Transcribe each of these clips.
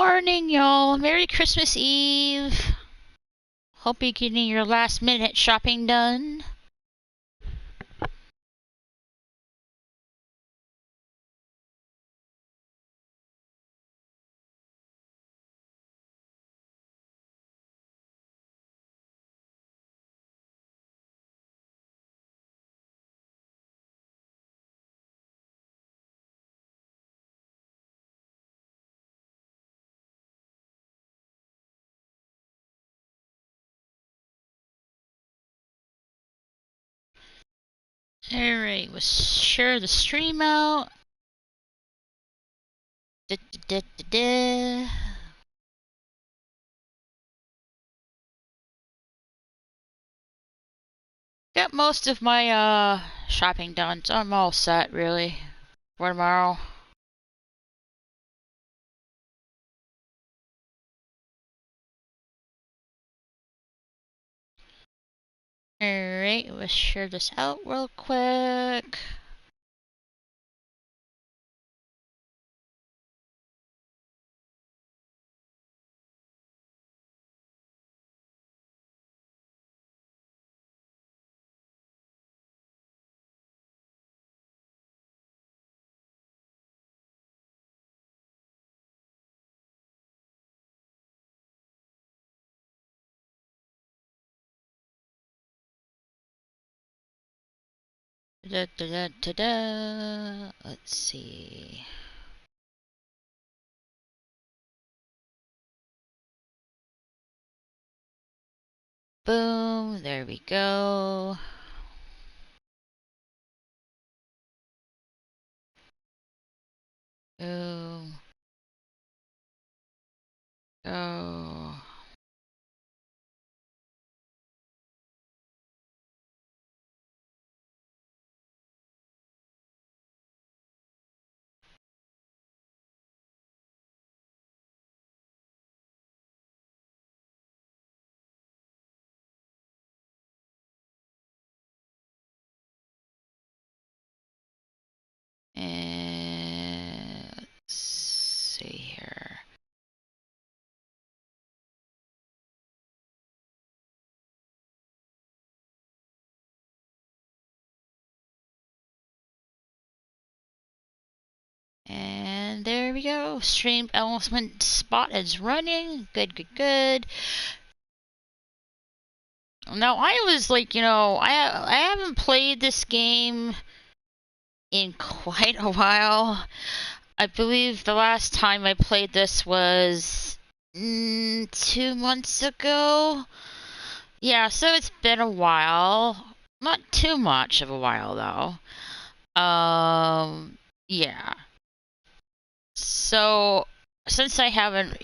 morning, y'all. Merry Christmas Eve. Hope you're getting your last minute shopping done. Alright, we'll share the stream out. Got most of my shopping done, so I'm all set really for tomorrow. Alright, let's share this out real quick. Let's see. Boom, there we go. Boom. Go. And let's see here. And there we go. Stream element spot is running. Good, good, good. Now I was like, I haven't played this game in quite a while. I believe the last time I played this was 2 months ago. Yeah, so it's been a while. Not too much of a while though. Yeah. So since I haven't,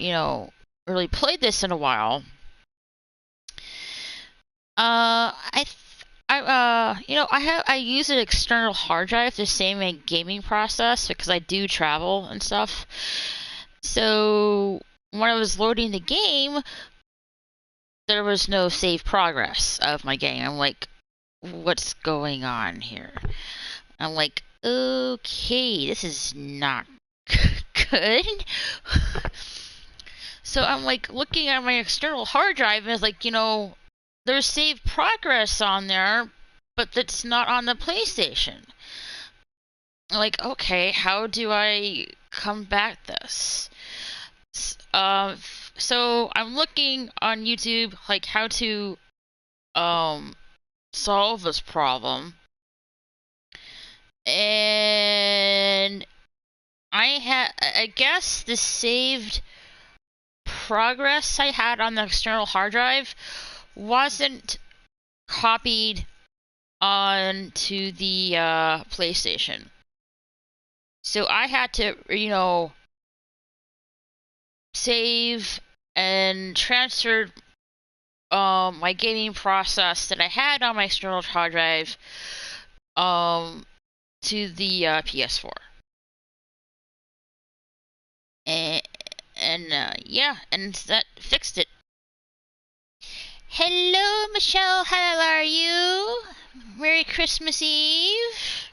really played this in a while, I use an external hard drive the same in gaming process because I do travel and stuff. So when I was loading the game, there was no save progress of my game. I'm like, what's going on here? I'm like, okay, this is not good. So I'm like looking at my external hard drive and it's like, there's saved progress on there, but that's not on the PlayStation. I'm like, okay, how do I come back this? So I'm looking on YouTube like how to solve this problem. And I guess the saved progress I had on the external hard drive wasn't copied onto the PlayStation. So I had to, save and transfer my gaming process that I had on my external hard drive to the PS4. And yeah, and that fixed it. Hello, Michelle. How are you? Merry Christmas Eve.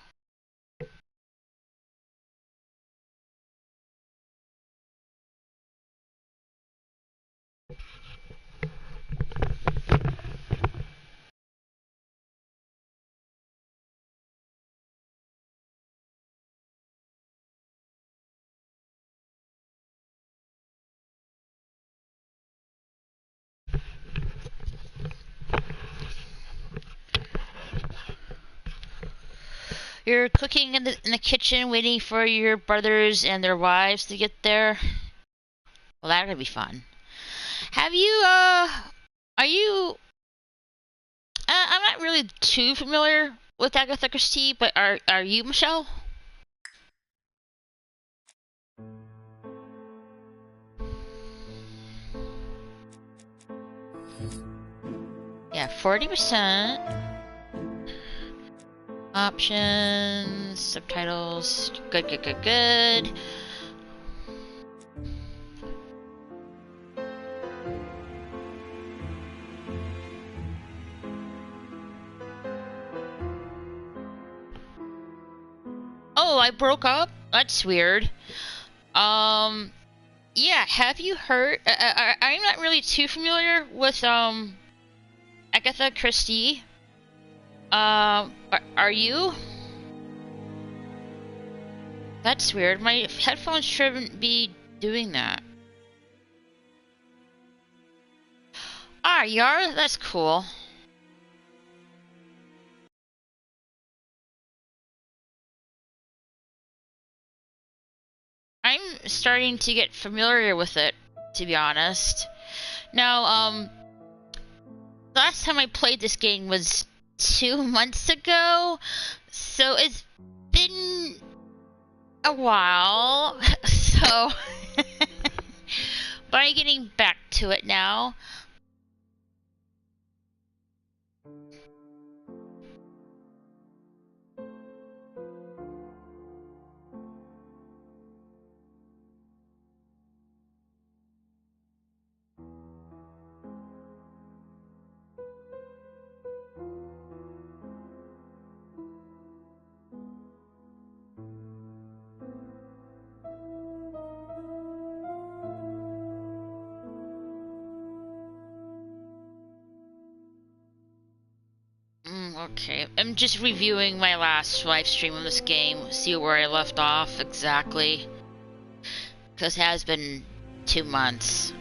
You're cooking in the kitchen, waiting for your brothers and their wives to get there. Well, that would be fun. Have you, are you, I'm not really too familiar with Agatha Christie, but are you, Michelle? Yeah, 40%. Options, subtitles, good, good, good, good. Oh, I broke up? That's weird. Yeah, have you heard, I'm not really too familiar with, Agatha Christie. Are you? That's weird. My headphones shouldn't be doing that. Ah, you are? That's cool. I'm starting to get familiar with it, to be honest. Now, last time I played this game was 2 months ago, so it's been a while, so but I'm getting back to it now. Okay, I'm just reviewing my last live stream of this game, see where I left off exactly, because it has been 2 months.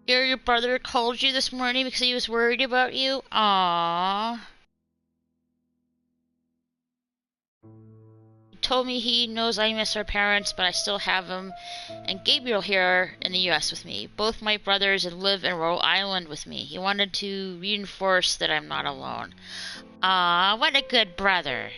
Your brother called you this morning because he was worried about you? Aww. He told me he knows I miss our parents, but I still have him and Gabriel here in the US with me. Both my brothers live in Rhode Island with me. He wanted to reinforce that I'm not alone. Aww, what a good brother.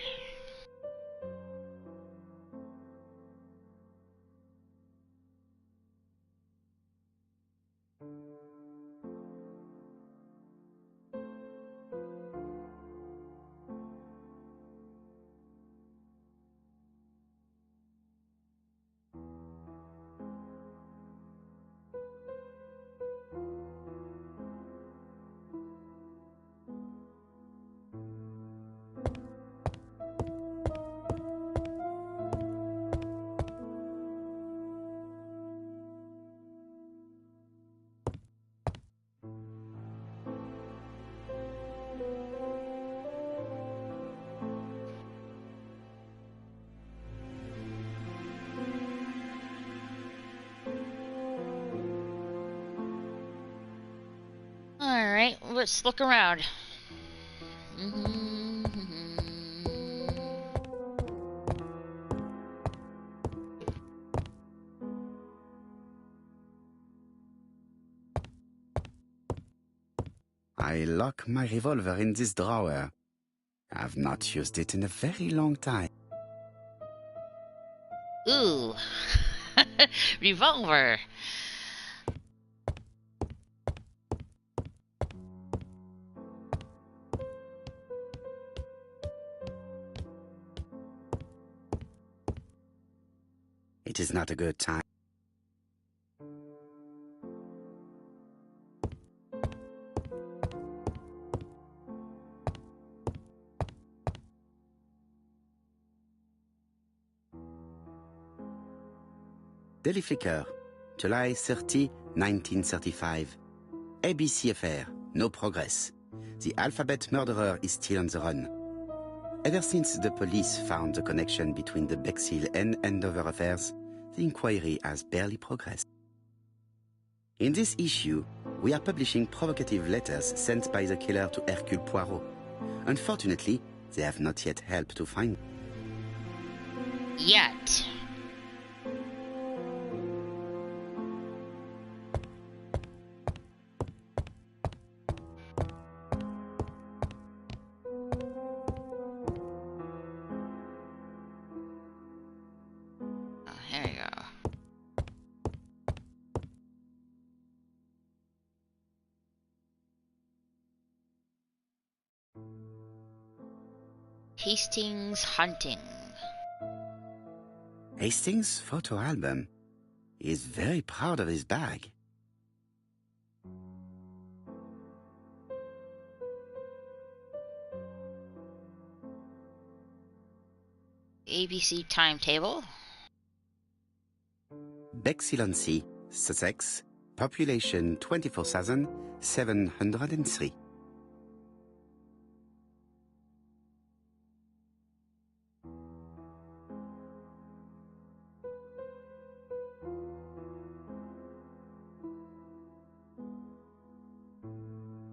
Alright, let's look around. I lock my revolver in this drawer. I've not used it in a very long time. Ooh. Revolver. It is not a good time. Daily Flicker, July 30, 1935. ABC affair, no progress. the alphabet murderer is still on the run. Ever since the police found the connection between the Bexhill and Andover affairs, the inquiry has barely progressed. In this issue, we are publishing provocative letters sent by the killer to Hercule Poirot. Unfortunately, they have not yet helped to find. Yet. Oh, here we go. Hastings hunting. Hastings' photo album. He is very proud of his bag. ABC timetable. Bexhill-on-Sea, Sussex, population 24,703.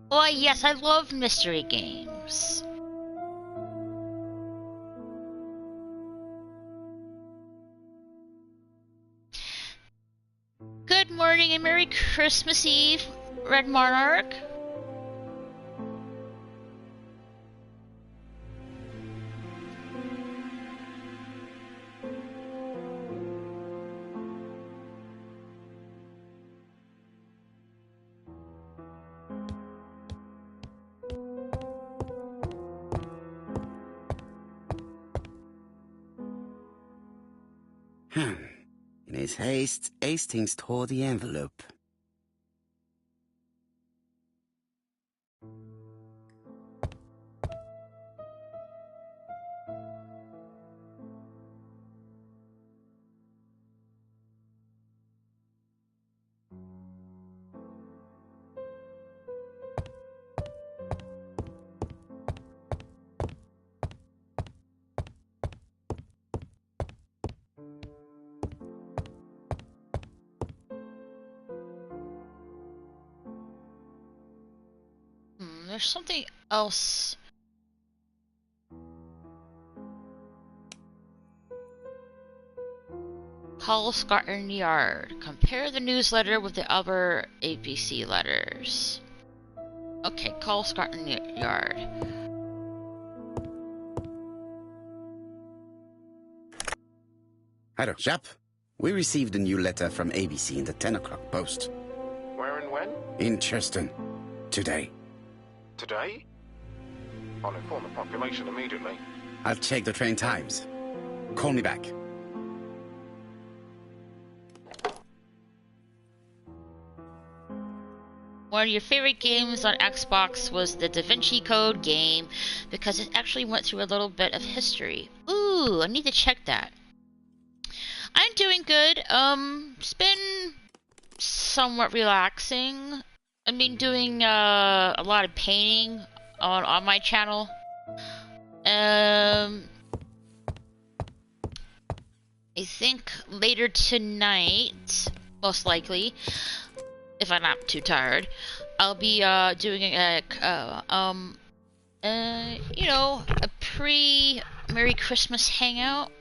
Why, yes, I love mystery games. Good morning and Merry Christmas Eve, Red Monarch. In his haste, Hastings tore the envelope. There's something else. Call Scotland Yard. Compare the newsletter with the other ABC letters. Okay, call Scotland Yard. Hello, chap. We received a new letter from ABC in the 10 o'clock post. Where and when? In Cheston. Today. Today? I'll inform the population immediately. I'll check the train times. Call me back. One of your favorite games on Xbox was the Da Vinci Code game because it actually went through a little bit of history. Ooh, I need to check that. I'm doing good. It's been somewhat relaxing. I've been doing a lot of painting on my channel. I think later tonight, most likely, if I'm not too tired, I'll be doing a pre-Merry Christmas hangout.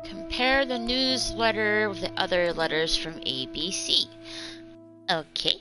Compare the newsletter with the other letters from ABC. Okay.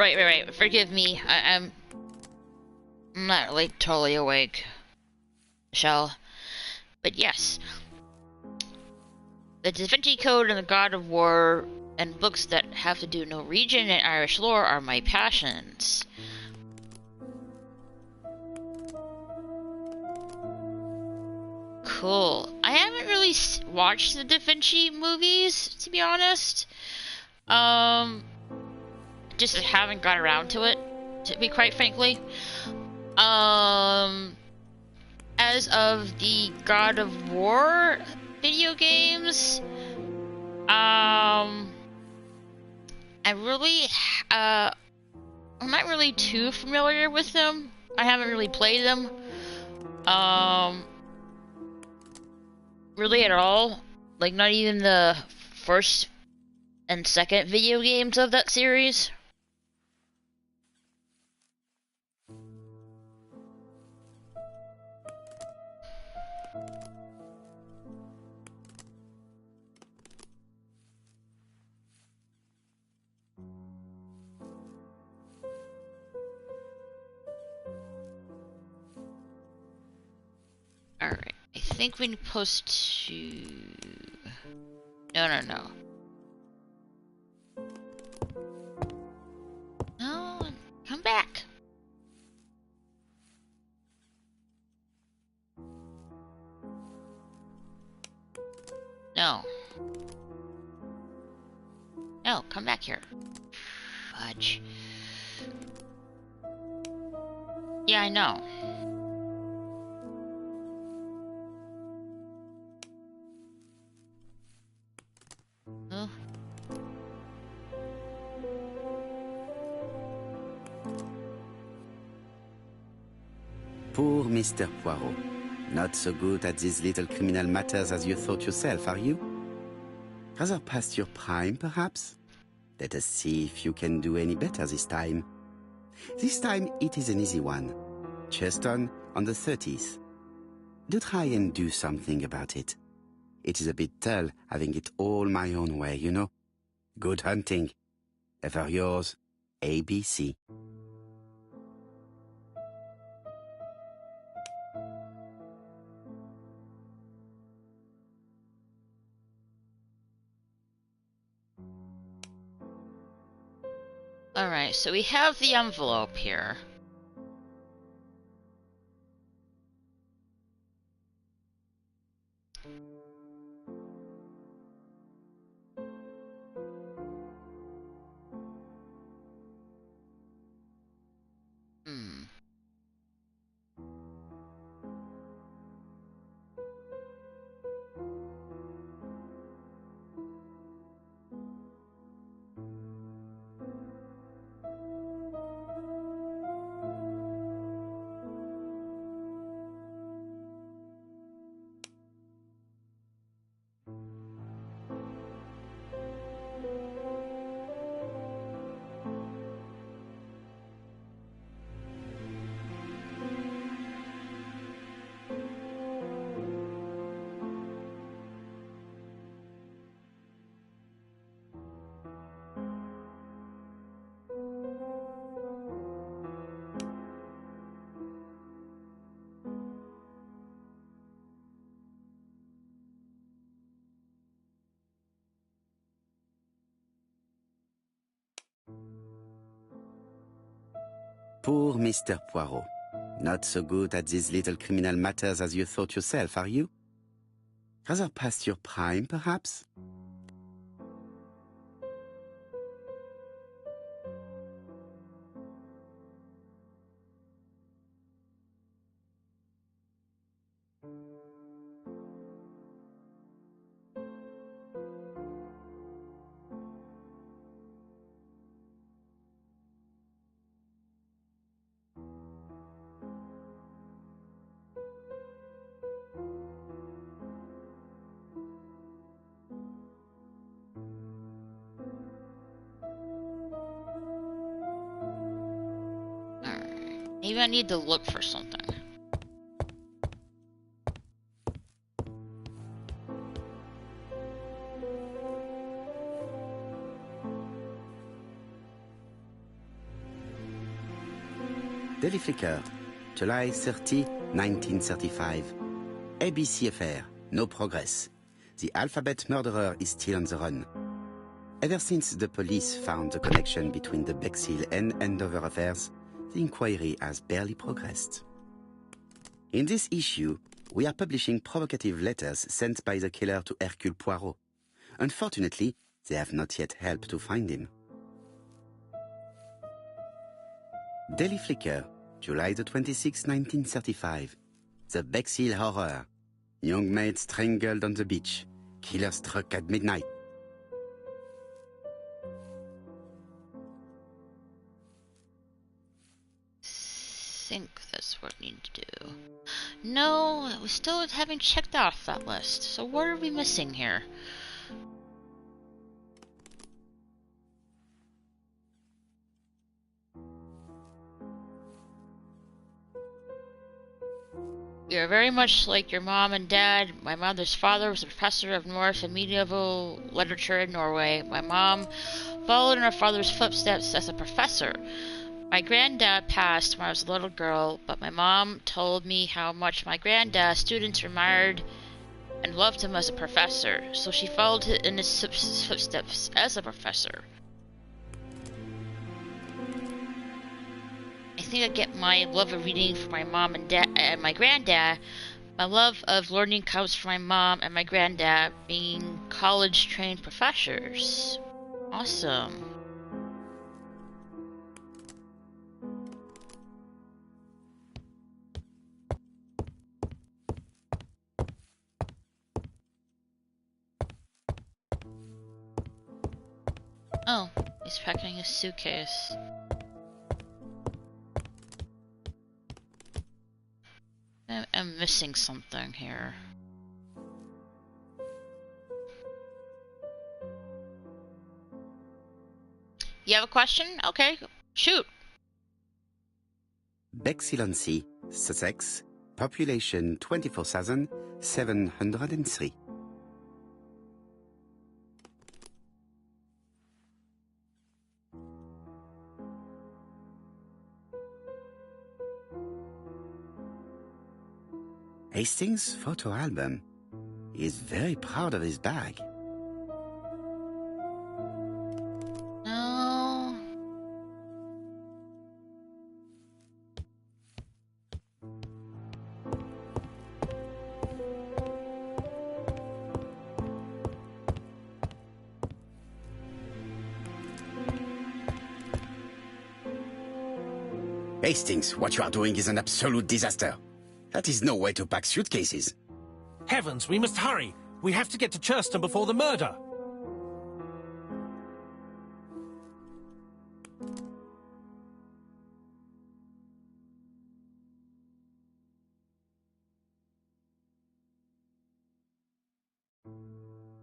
Right. Forgive me. I'm not really totally awake, Michelle. But yes, the Da Vinci Code and the God of War and books that have to do with Norwegian and Irish lore are my passions. Cool. I haven't really watched the Da Vinci movies, to be honest. Just haven't got around to it, to be quite frankly. As of the God of War video games, I really, I'm not really too familiar with them. I haven't really played them, really at all. Like, not even the first and second video games of that series. Alright, I think we're supposed to... No. No, come back. No. No, come back here. Fudge. Yeah, I know. Oh. Poor Mr. Poirot. Not so good at these little criminal matters as you thought yourself, are you? Rather past your prime, perhaps? Let us see if you can do any better this time. This time it is an easy one. Cheston on the 30th. Do try and do something about it. It is a bit dull having it all my own way, you know. Good hunting. Ever yours, ABC. Alright, so we have the envelope here. Poor Mr. Poirot. Not so good at these little criminal matters as you thought yourself, are you? Rather past your prime, perhaps? Alright. Maybe I need to look for something. Daily Flicker, July 30, 1935. ABC affair, no progress. The alphabet murderer is still on the run. Ever since the police found the connection between the Bexhill and Andover affairs, the inquiry has barely progressed. In this issue, we are publishing provocative letters sent by the killer to Hercule Poirot. Unfortunately, they have not yet helped to find him. Daily Flicker, July the 26th, 1935. The Bexhill Horror. Young maid strangled on the beach. Killer struck at midnight. I think that's what we need to do. No, we still haven't checked off that list. So what are we missing here? You're very much like your mom and dad. My mother's father was a professor of North and medieval literature in Norway. My mom followed in her father's footsteps as a professor. My granddad passed when I was a little girl, but my mom told me how much my granddad's students admired and loved him as a professor, so she followed in his footsteps as a professor. I think I get my love of reading from my mom and dad and my granddad. My love of learning comes from my mom and my granddad being college-trained professors. Awesome. Oh, he's packing his suitcase. I'm missing something here. You have a question? Okay, shoot. Bexhill-on-Sea, Sussex, population 24,703. Hastings' photo album. He is very proud of his bag. No. Hastings, what you are doing is an absolute disaster. That is no way to pack suitcases. Heavens, we must hurry. We have to get to Churston before the murder.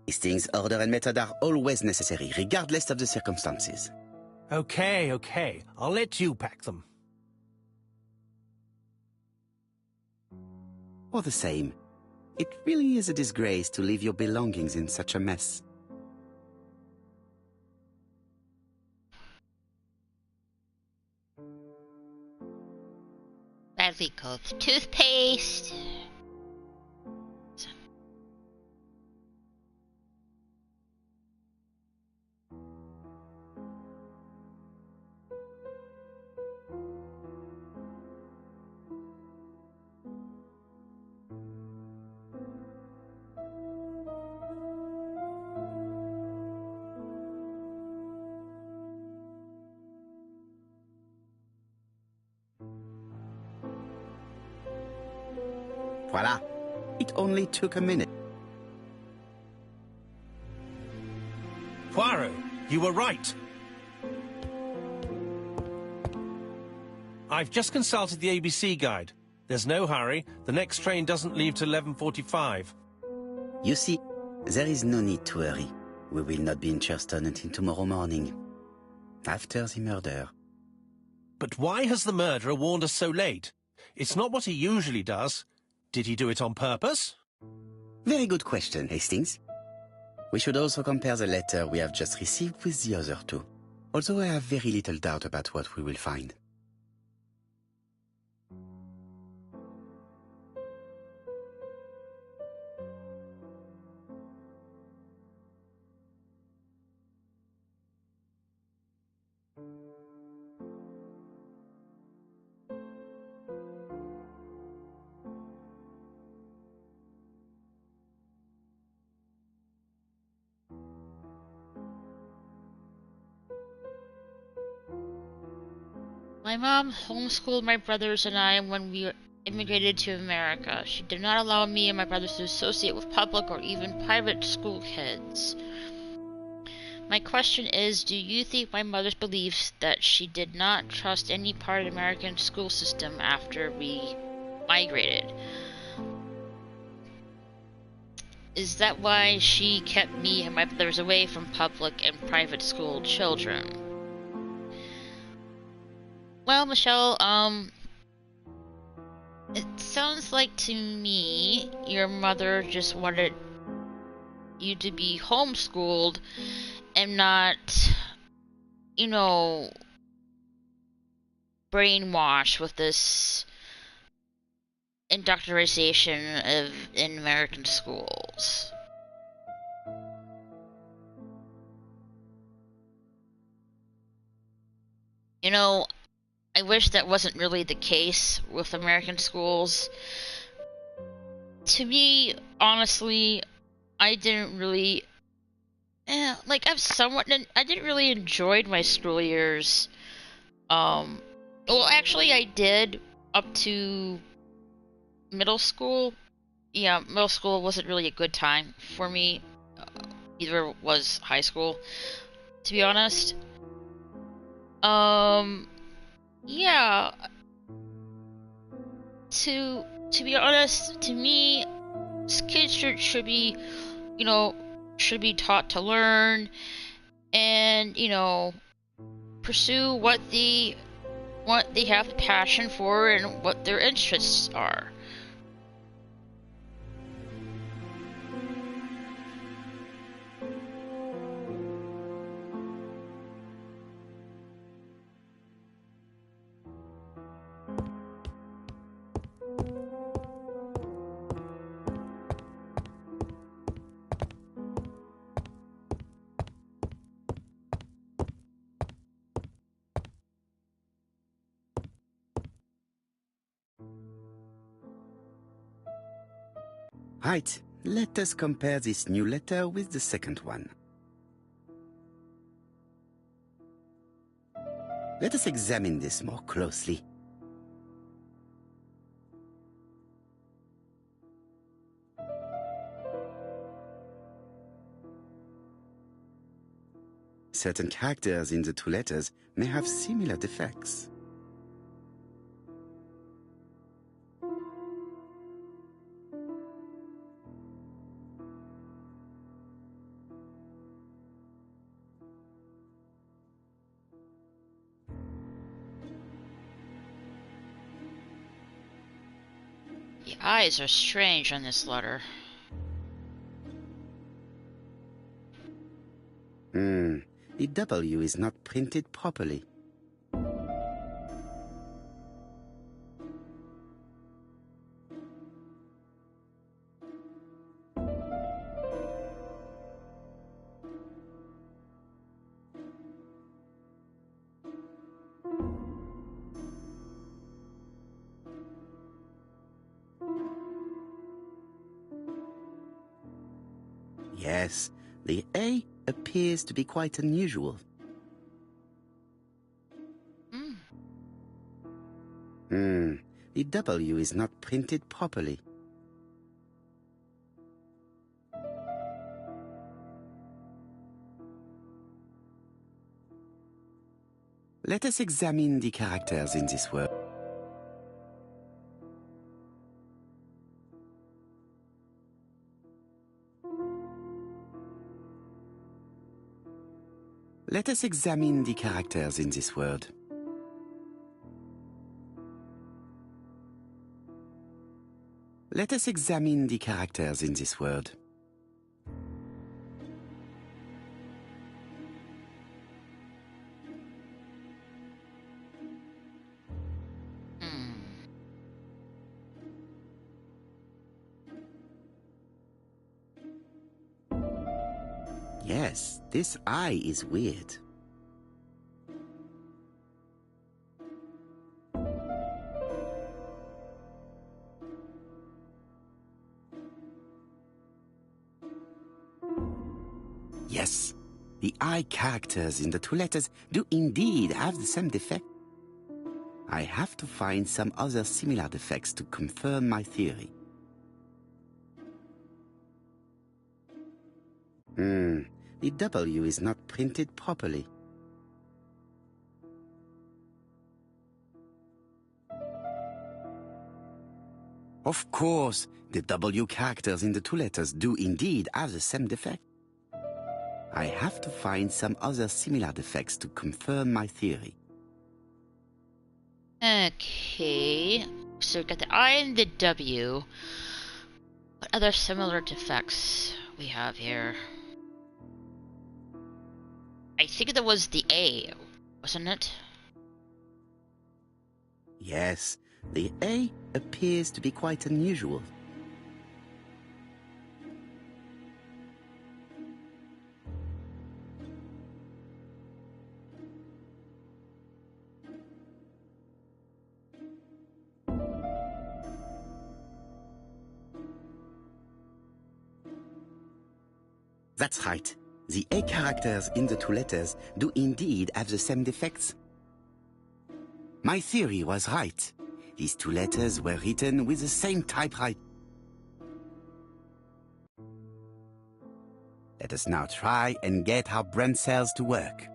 Hastings' order and method are always necessary, regardless of the circumstances. Okay. I'll let you pack them. All the same, it really is a disgrace to leave your belongings in such a mess. Bradley Cove toothpaste. Voila! It only took a minute. Poirot, you were right. I've just consulted the ABC guide. There's no hurry. The next train doesn't leave till 11:45. You see, there is no need to hurry. We will not be in Churston until tomorrow morning, after the murder. But why has the murderer warned us so late? It's not what he usually does. Did he do it on purpose? Very good question, Hastings. We should also compare the letter we have just received with the other two, although I have very little doubt about what we will find. My mom homeschooled my brothers and I when we immigrated to America. She did not allow me and my brothers to associate with public or even private school kids. My question is, do you think my mother's beliefs that she did not trust any part of the American school system after we migrated? Is that why she kept me and my brothers away from public and private school children? Well, Michelle, it sounds like to me your mother just wanted you to be homeschooled and not, brainwashed with this indoctrination in American schools. I wish that wasn't really the case with American schools. To me, honestly, I didn't really, I didn't really enjoy my school years. Well, actually, I did up to middle school. Yeah, middle school wasn't really a good time for me. Neither was high school, to be honest. Yeah. To be honest, to me, kids should be, should be taught to learn and, pursue what they have a passion for and what their interests are. Right, let us compare this new letter with the second one. Let us examine this more closely. Certain characters in the two letters may have similar defects. The eyes are strange on this letter. The W is not printed properly. Yes, the A appears to be quite unusual. The W is not printed properly. Let us examine the characters in this word. Let us examine the characters in this word. Let us examine the characters in this word. Yes, this I is weird. Yes, the I characters in the two letters do indeed have the same defect. I have to find some other similar defects to confirm my theory. The W is not printed properly. Of course, the W characters in the two letters do indeed have the same defect. I have to find some other similar defects to confirm my theory. Okay, so we got the I and the W. What other similar defects we have here? I think there was the A, wasn't it? Yes, the A appears to be quite unusual. That's right. The A characters in the two letters do indeed have the same defects. My theory was right. These two letters were written with the same typewriter. Let us now try and get our brain cells to work.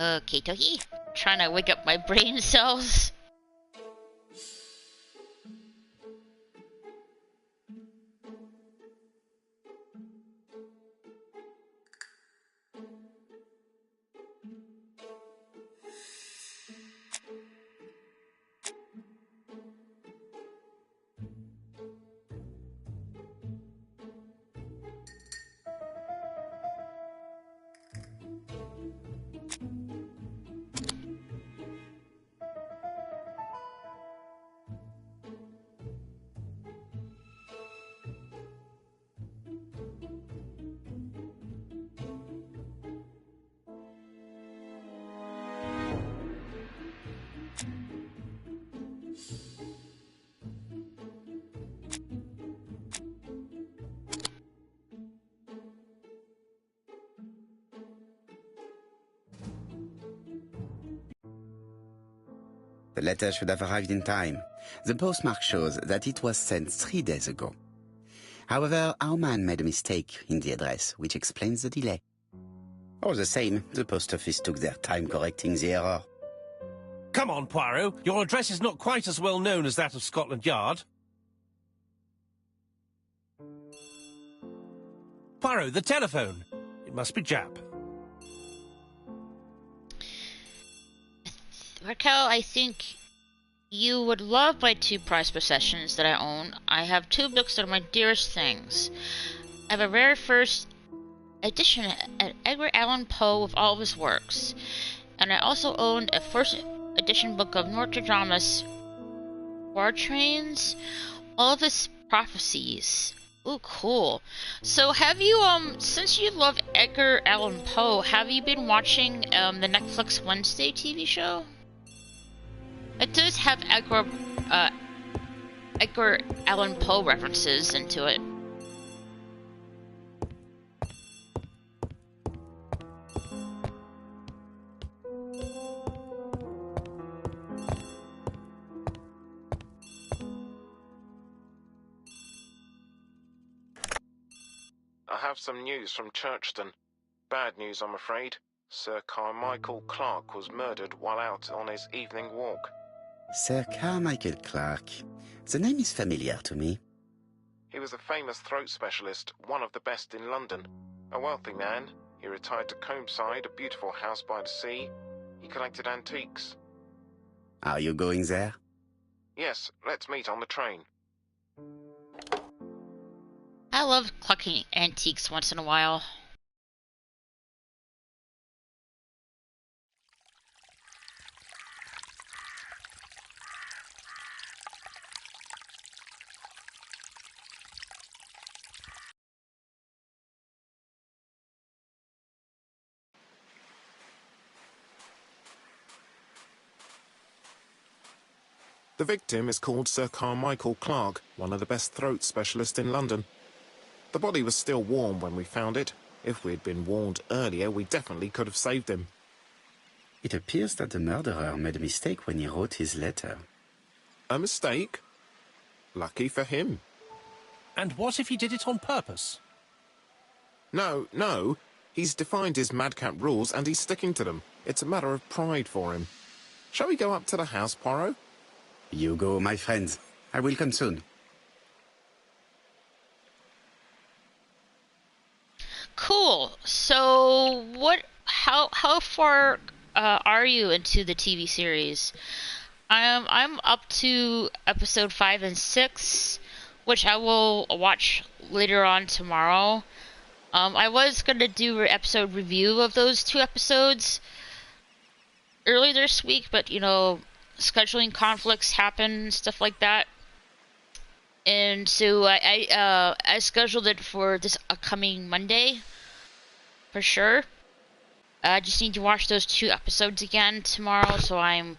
Okay, Toki. Trying to wake up my brain cells. The letter should have arrived in time. The postmark shows that it was sent 3 days ago. However, our man made a mistake in the address, which explains the delay. All the same, the post office took their time correcting the error. Come on, Poirot. Your address is not quite as well known as that of Scotland Yard. Poirot, the telephone. It must be Jap. Raquel, I think you would love my 2 prized possessions that I own. I have 2 books that are my dearest things. I have a rare first edition of Edgar Allan Poe with all of his works. And I also owned a first edition book of Notre Dame's Quatrains, all of his prophecies. Ooh, cool. So have you, since you love Edgar Allan Poe, have you been watching, the Netflix Wednesday TV show? It does have Edgar Allan Poe references into it. I have some news from Churchton. Bad news, I'm afraid. Sir Carmichael Clark was murdered while out on his evening walk. Sir Carmichael Clark. The name is familiar to me. He was a famous throat specialist, one of the best in London. A wealthy man, he retired to Combside, a beautiful house by the sea. He collected antiques. Are you going there? Yes, let's meet on the train. I love collecting antiques once in a while. The victim is called Sir Carmichael Clark, one of the best throat specialists in London. The body was still warm when we found it. If we'd been warned earlier, we definitely could have saved him. It appears that the murderer made a mistake when he wrote his letter. A mistake? Lucky for him. And what if he did it on purpose? No. He's defined his madcap rules and he's sticking to them. It's a matter of pride for him. Shall we go up to the house, Poirot? You go, my friends. I will come soon. Cool. So, how far are you into the TV series? I'm up to episode 5 and 6, which I will watch later on tomorrow. I was gonna do an episode review of those 2 episodes early this week, but scheduling conflicts happen, stuff like that. And so I scheduled it for this upcoming Monday, for sure. I just need to watch those 2 episodes again tomorrow, so I'm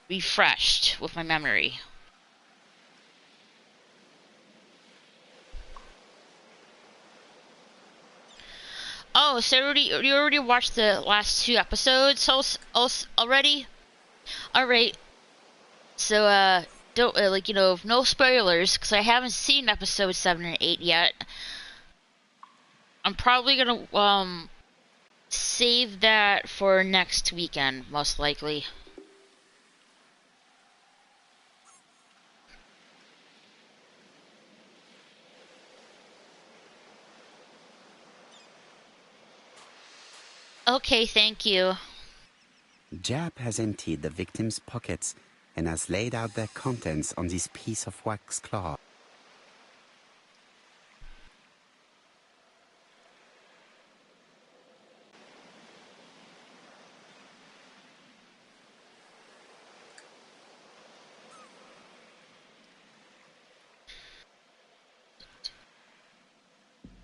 refreshed with my memory. Oh, so you already watched the last 2 episodes already? Alright. So, don't, no spoilers, because I haven't seen episode 7 and 8 yet. I'm probably gonna, save that for next weekend, most likely. Okay, thank you. Jap has emptied the victim's pockets and has laid out their contents on this piece of wax cloth.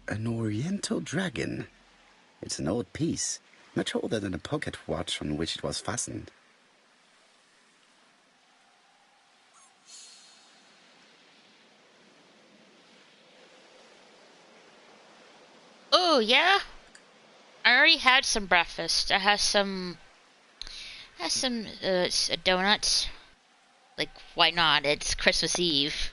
An oriental dragon. It's an old piece, much older than the pocket watch on which it was fastened. Oh, yeah? I already had some breakfast. I had some donuts. Like, why not? It's Christmas Eve.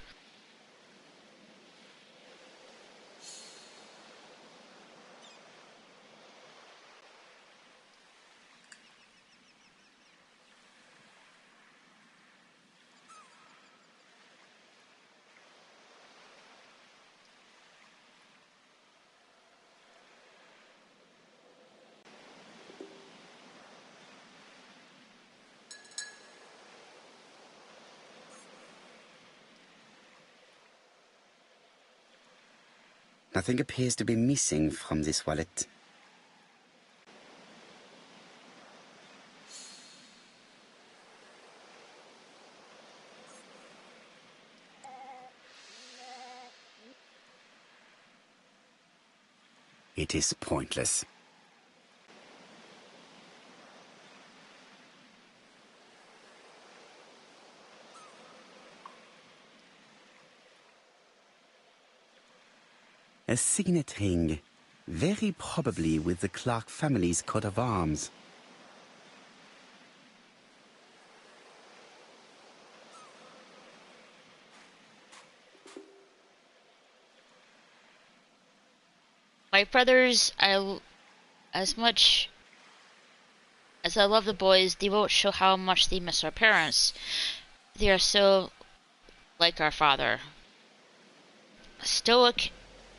Nothing appears to be missing from this wallet. It is pointless. A signet ring, very probably with the Clark family's coat of arms. My brothers, as much as I love the boys, they won't show how much they miss our parents. They are so like our father. Stoic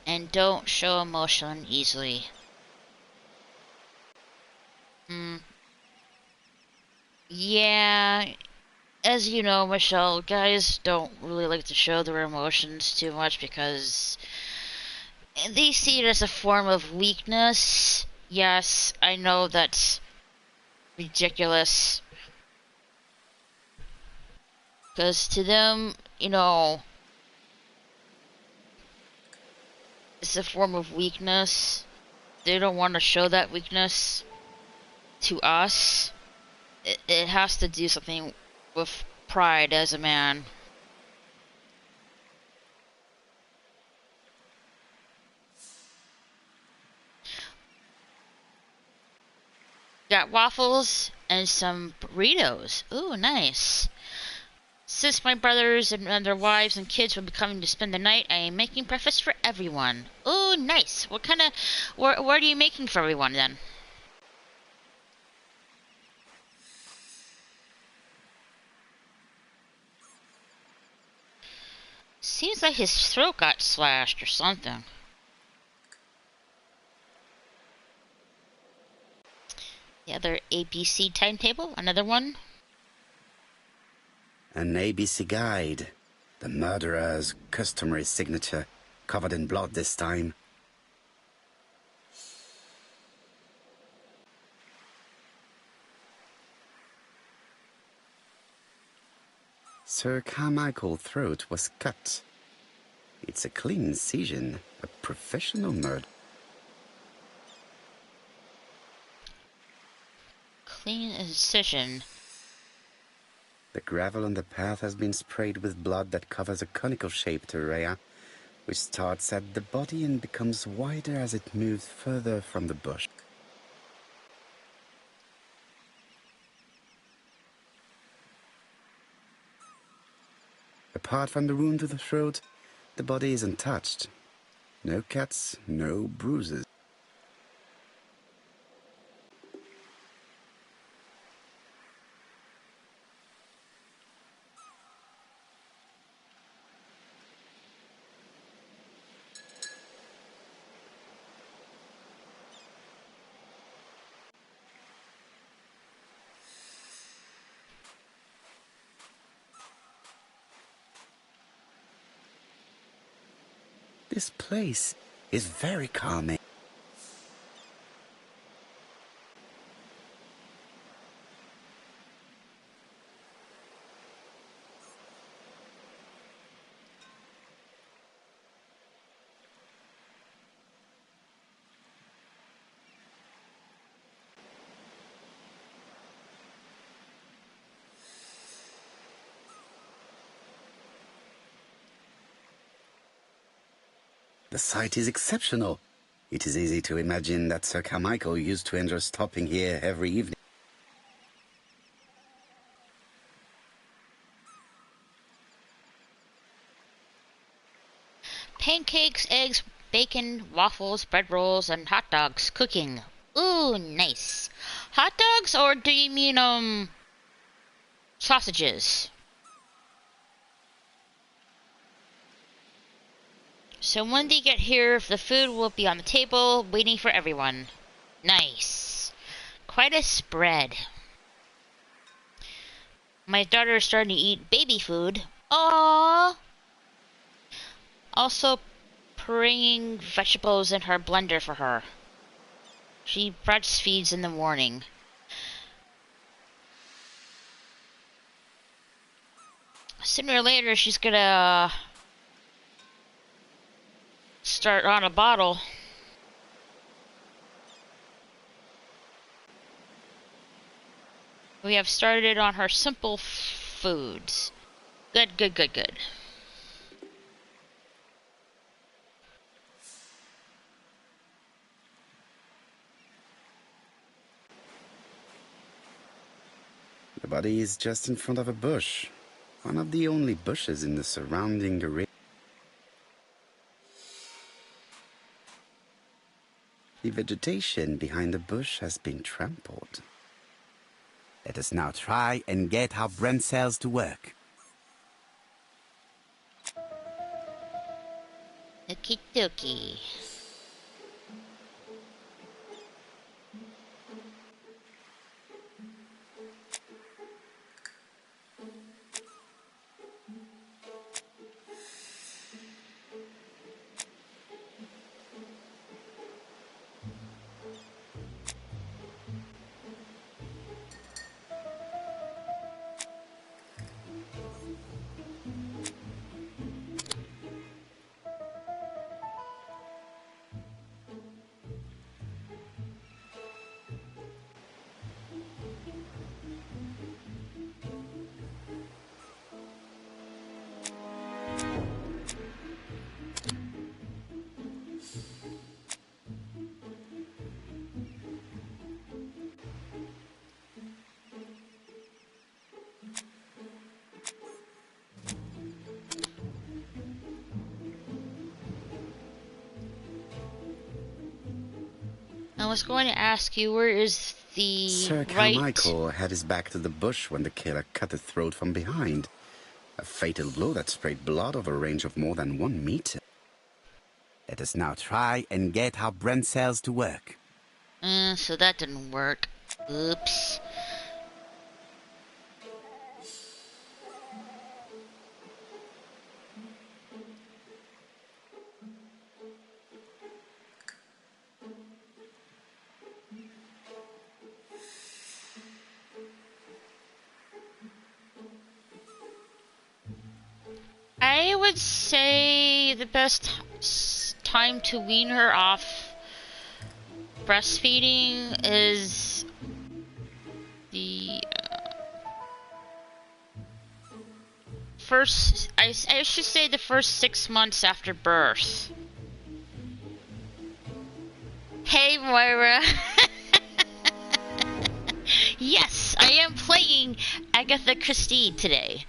and don't show emotion easily. Yeah, as you know, Michelle, guys don't really like to show their emotions too much because they see it as a form of weakness. Yes, I know that's ridiculous. Because to them, it's a form of weakness. They don't want to show that weakness to us. It has to do something with pride as a man. Got waffles and some burritos. Ooh, nice. Since my brothers and their wives and kids will be coming to spend the night, I am making breakfast for everyone. Ooh, nice. What kind of... What are you making for everyone, then? Seems like his throat got slashed or something. The other ABC timetable, another one. An ABC guide. The murderer's customary signature, covered in blood this time. Sir Carmichael's throat was cut. It's a clean incision, a professional murder. Clean incision. The gravel on the path has been sprayed with blood that covers a conical-shaped area, which starts at the body and becomes wider as it moves further from the bush. Apart from the wound to the throat, the body is untouched. No cuts, no bruises. This place is very calming. The sight is exceptional. It is easy to imagine that Sir Carmichael used to enjoy stopping here every evening. Pancakes, eggs, bacon, waffles, bread rolls, and hot dogs cooking. Ooh, nice. Hot dogs, or do you mean, sausages? So when they get here, the food will be on the table, waiting for everyone. Nice. Quite a spread. My daughter is starting to eat baby food. Aww. Also bringing vegetables in her blender for her. She breastfeeds in the morning. Sooner or later, she's gonna start on a bottle. We have started on her simple foods. Good, good, good, good. The body is just in front of a bush, one of the only bushes in the surrounding area. The vegetation behind the bush has been trampled. Let us now try and get our brain cells to work. Okie dokie. I was going to ask you, where is the Sir right... Carmichael had his back to the bush when the killer cut his throat from behind. A fatal blow that sprayed blood over a range of more than 1 meter. Let us now try and get our brain cells to work. So that didn't work. Oops. I would say the best time to wean her off breastfeeding is the first, I should say the first 6 months after birth. Hey, Moira. Yes, I am playing Agatha Christie today.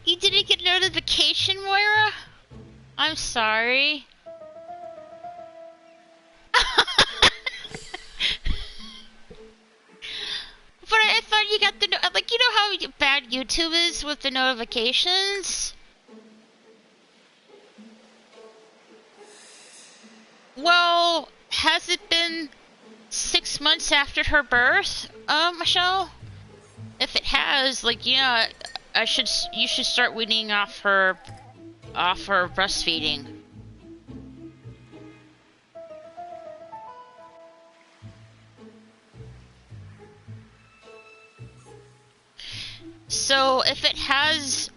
You didn't get notification, Moira? I'm sorry. But I thought you got the like, you know how bad YouTube is with the notifications? Well, has it been 6 months after her birth, Michelle? If it has, like, yeah, you should start weaning off her breastfeeding. So if it has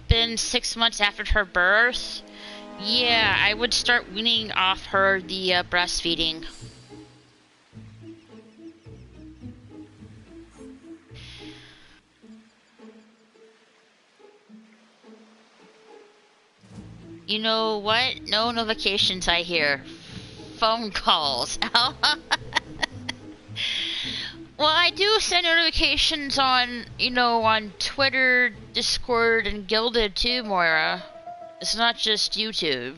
been 6 months after her birth, yeah, I would start weaning off her the breastfeeding. You know what? No notifications I hear. Phone calls. Well, I do send notifications on, on Twitter, Discord, and Gilded too, Moira. It's not just YouTube.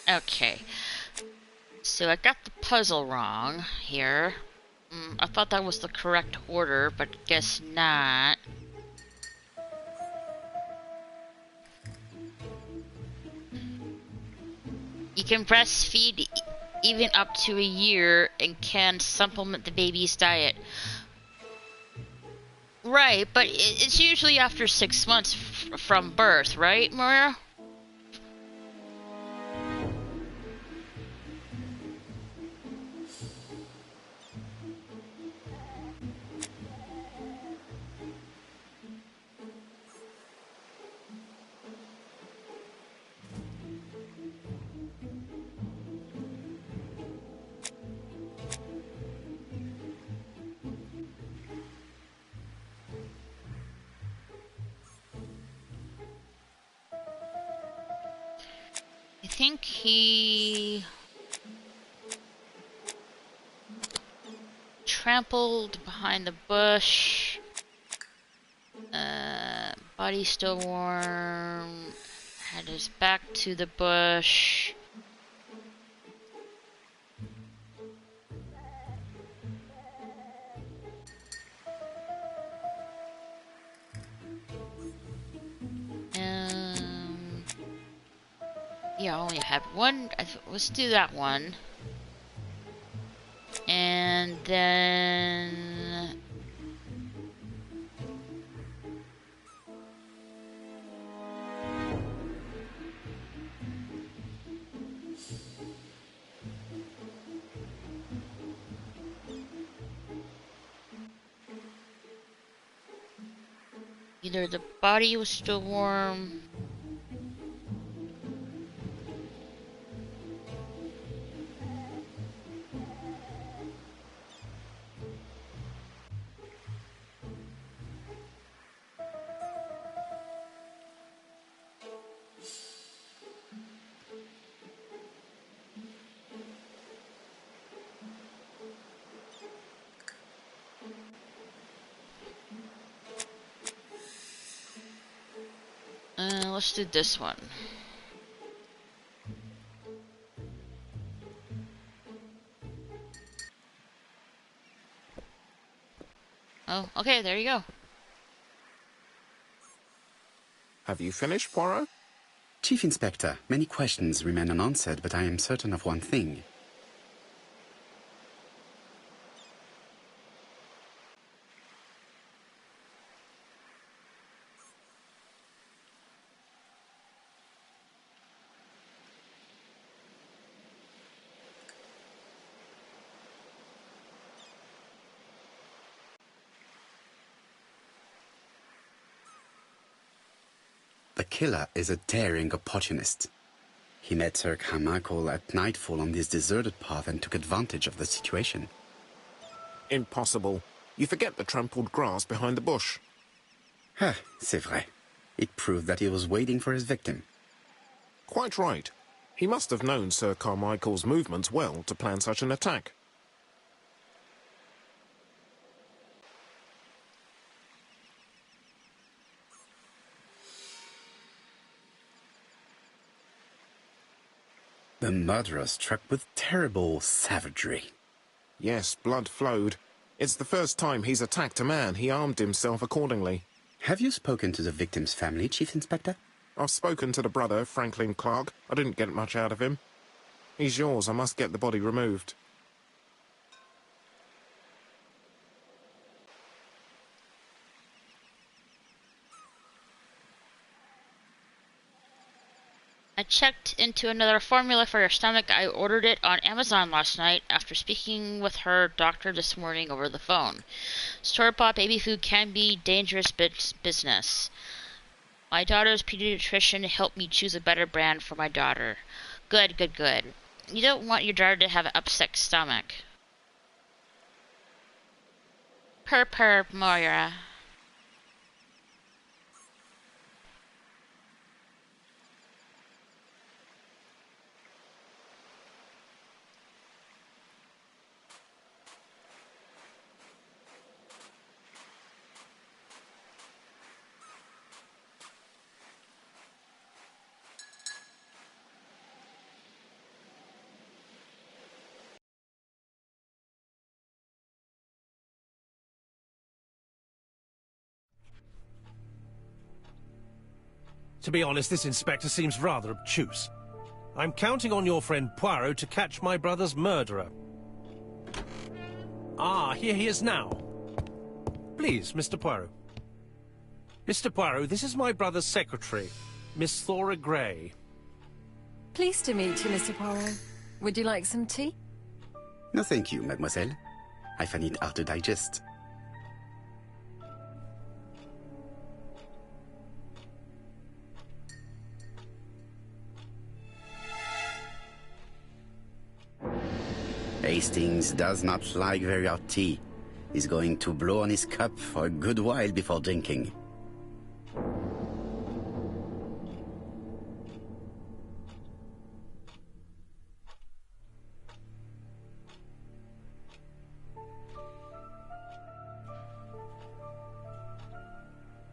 Okay. So I got the puzzle wrong here. I thought that was the correct order, but guess not. You can breastfeed even up to a year and can supplement the baby's diet. Right, but it's usually after 6 months from birth, right, Maria? I think he trampled behind the bush. Body still warm. Had his back to the bush. Yeah, I only have one. Let's do that one. And then... either the body was still warm. let's do this one. Oh, okay, there you go. Have you finished, Poirot? Chief Inspector, many questions remain unanswered, but I am certain of one thing. The killer is a daring opportunist. He met Sir Carmichael at nightfall on this deserted path and took advantage of the situation. Impossible. You forget the trampled grass behind the bush. Ah, c'est vrai. It proved that he was waiting for his victim. Quite right. He must have known Sir Carmichael's movements well to plan such an attack. The murderer struck with terrible savagery. Yes, blood flowed. It's the first time he's attacked a man. He armed himself accordingly. Have you spoken to the victim's family, Chief Inspector? I've spoken to the brother, Franklin Clark. I didn't get much out of him. He's yours. I must get the body removed. I checked into another formula for your stomach. I ordered it on Amazon last night after speaking with her doctor this morning over the phone. Store-bought baby food can be dangerous business. My daughter's pediatrician helped me choose a better brand for my daughter. Good, good, good. You don't want your daughter to have an upset stomach. Purr, Moira. To be honest, this inspector seems rather obtuse. I'm counting on your friend Poirot to catch my brother's murderer. Ah, here he is now. Please, Mr. Poirot. Mr. Poirot, this is my brother's secretary, Miss Thora Gray. Pleased to meet you, Mr. Poirot. Would you like some tea? No, thank you, mademoiselle. I find it hard to digest. Hastings does not like very hot tea. He's going to blow on his cup for a good while before drinking.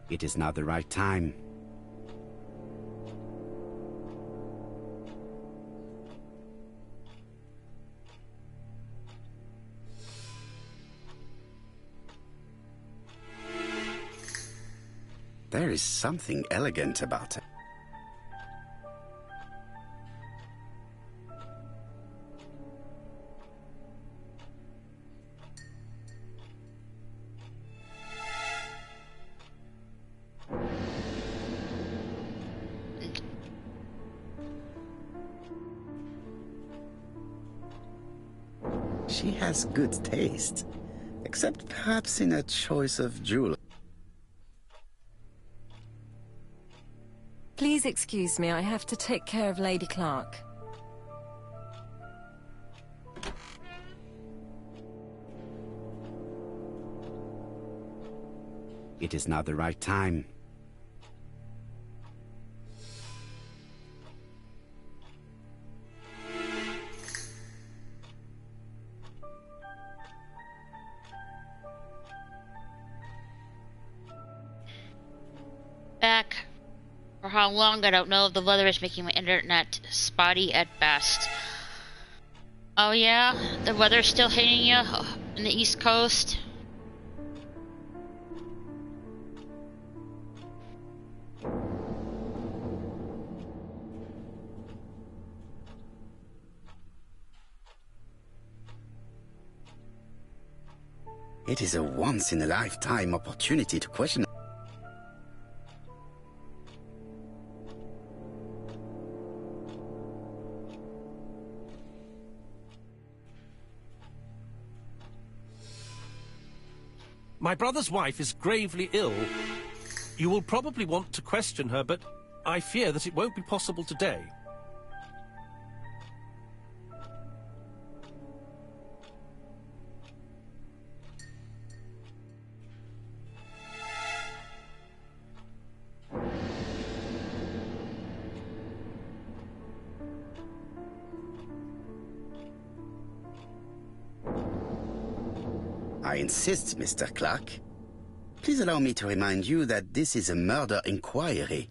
It is not the right time. There is something elegant about it. She has good taste, except perhaps in a choice of jewelry. Please excuse me, I have to take care of Lady Clark. It is not the right time. Back for how long, I don't know. The weather is making my internet spotty at best. Oh yeah? The weather's still hitting you in the East Coast? It is a once-in-a-lifetime opportunity to question. My brother's wife is gravely ill. You will probably want to question her, but I fear that it won't be possible today. I insist, Mr. Clark. Please allow me to remind you that this is a murder inquiry.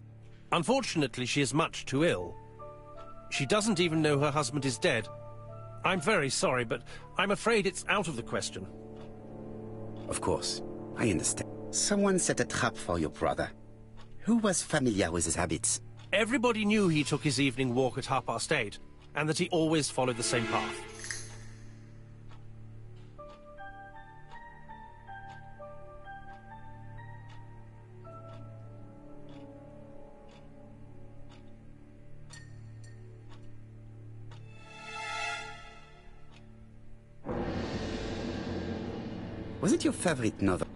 Unfortunately, she is much too ill. She doesn't even know her husband is dead. I'm very sorry, but I'm afraid it's out of the question. Of course, I understand. Someone set a trap for your brother. Who was familiar with his habits? Everybody knew he took his evening walk at 8:30, and that he always followed the same path. Was it your favorite novel?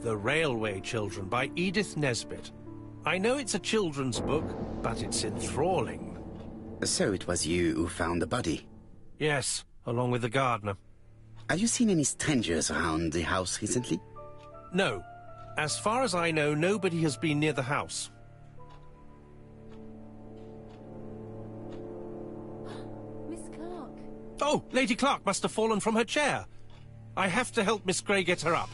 The Railway Children by Edith Nesbit. I know it's a children's book, but it's enthralling. So it was you who found the body? Yes, along with the gardener. Have you seen any strangers around the house recently? No. As far as I know, nobody has been near the house. Miss Clark. Oh, Lady Clark must have fallen from her chair. I have to help Miss Grey get her up.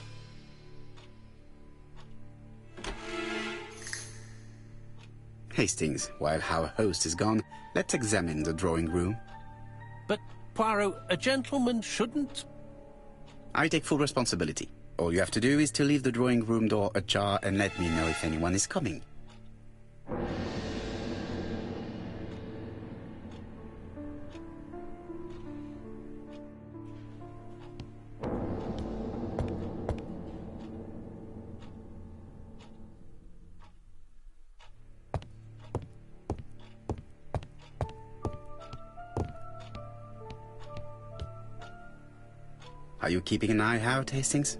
Hastings, while our host is gone, let's examine the drawing room. But, Poirot, a gentleman shouldn't... I take full responsibility. All you have to do is to leave the drawing room door ajar and let me know if anyone is coming. Are you keeping an eye out, Hastings?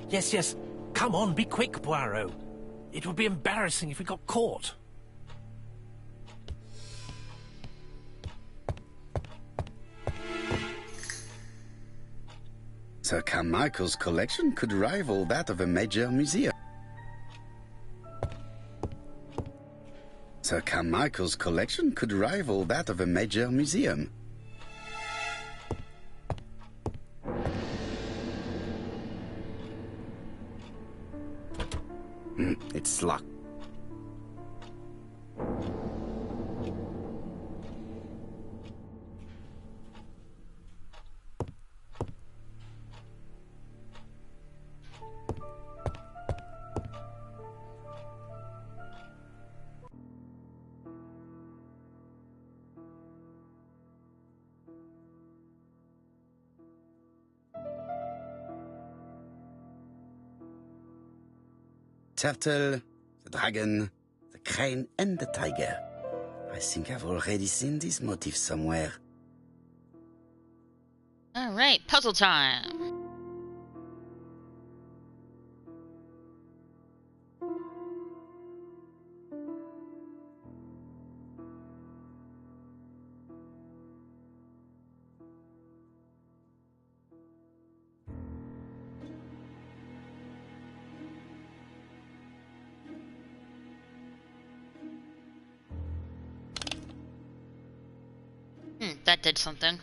Yes, yes. Come on, be quick, Poirot. It would be embarrassing if we got caught. Sir Carmichael's collection could rival that of a major museum. Sir Carmichael's collection could rival that of a major museum. It's locked. Turtle, the dragon, the crane, and the tiger. I think I've already seen this motif somewhere. Alright, puzzle time. That did something.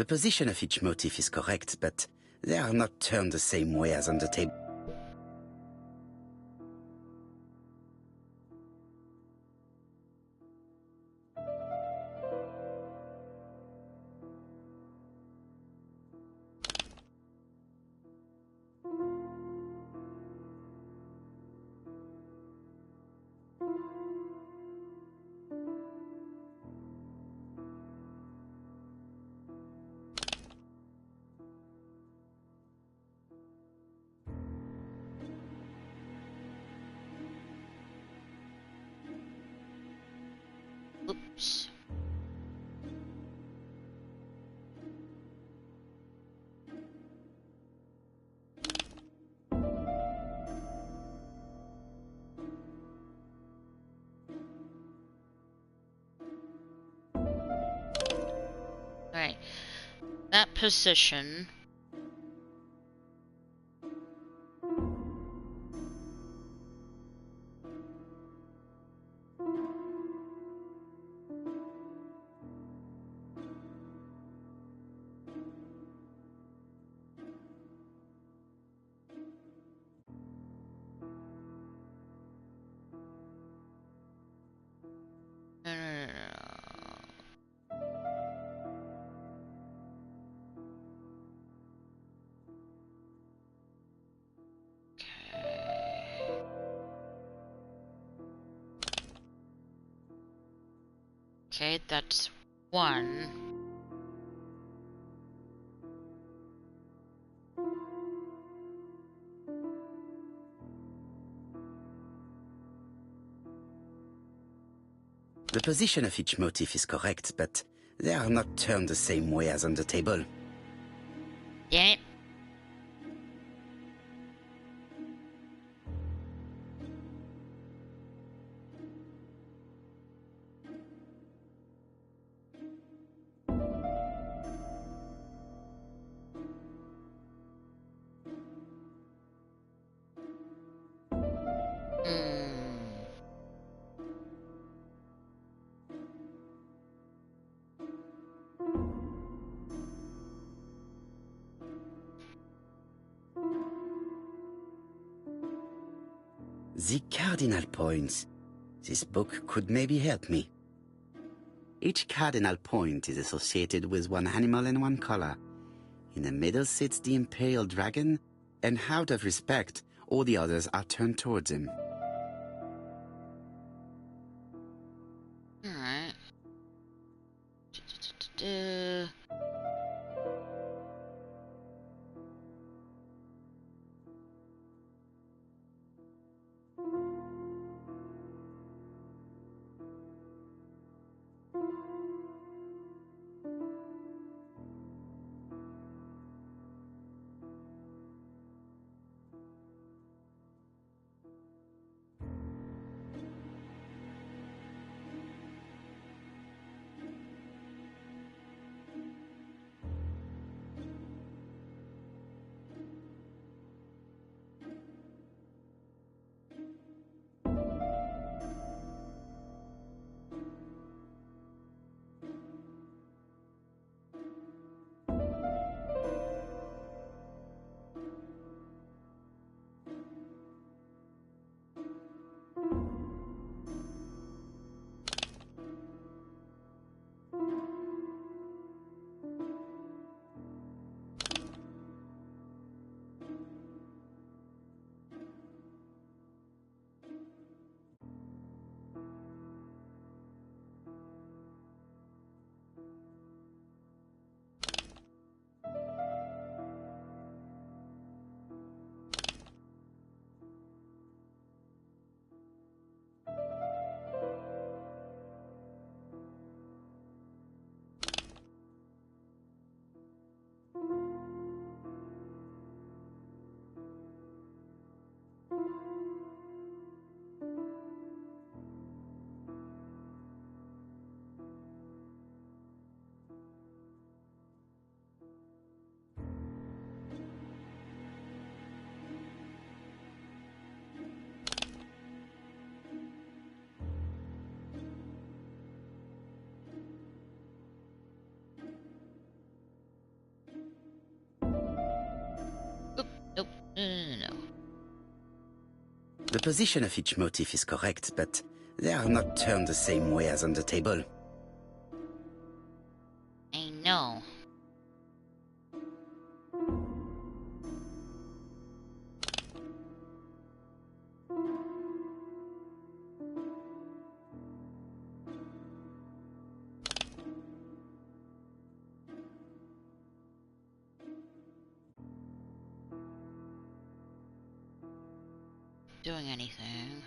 The position of each motif is correct, but they are not turned the same way as on the table. Oops. Alright. That position. No, no, no, no. Okay, that's one. The position of each motif is correct, but they are not turned the same way as on the table. Damn it. The cardinal points. This book could maybe help me. Each cardinal point is associated with one animal and one color. In the middle sits the imperial dragon, and out of respect, all the others are turned towards him. Alright. The position of each motif is correct, but they are not turned the same way as on the table. I know. Doing anything.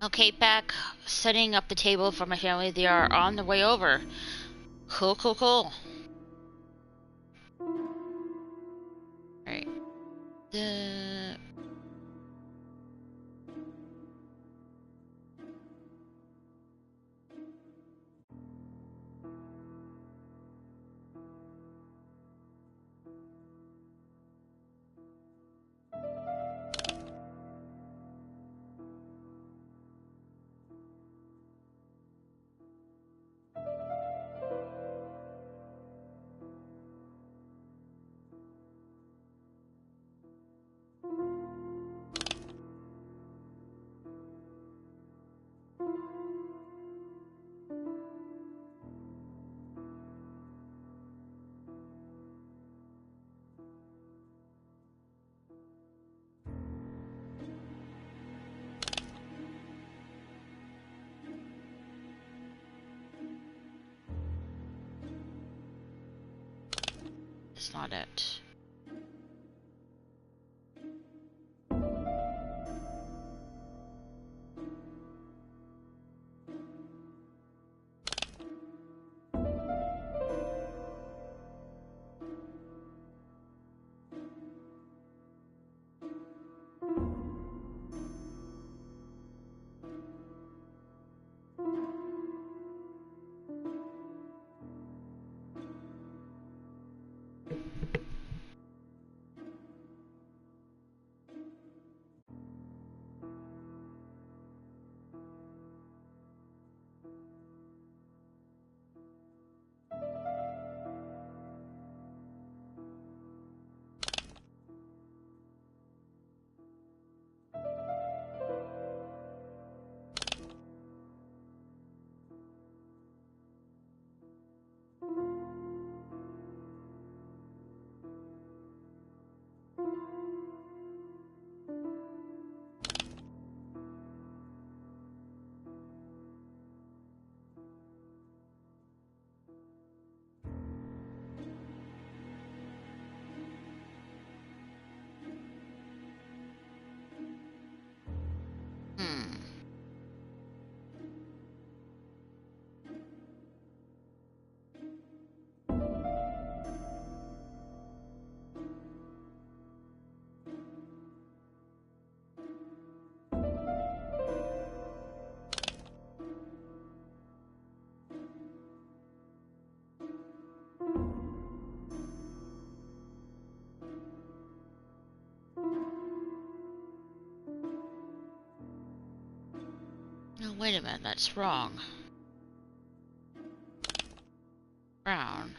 Okay, back setting up the table for my family. They are on their way over. Cool, cool, cool. Alright. The... That's not it. No, wait a minute, that's wrong. Brown.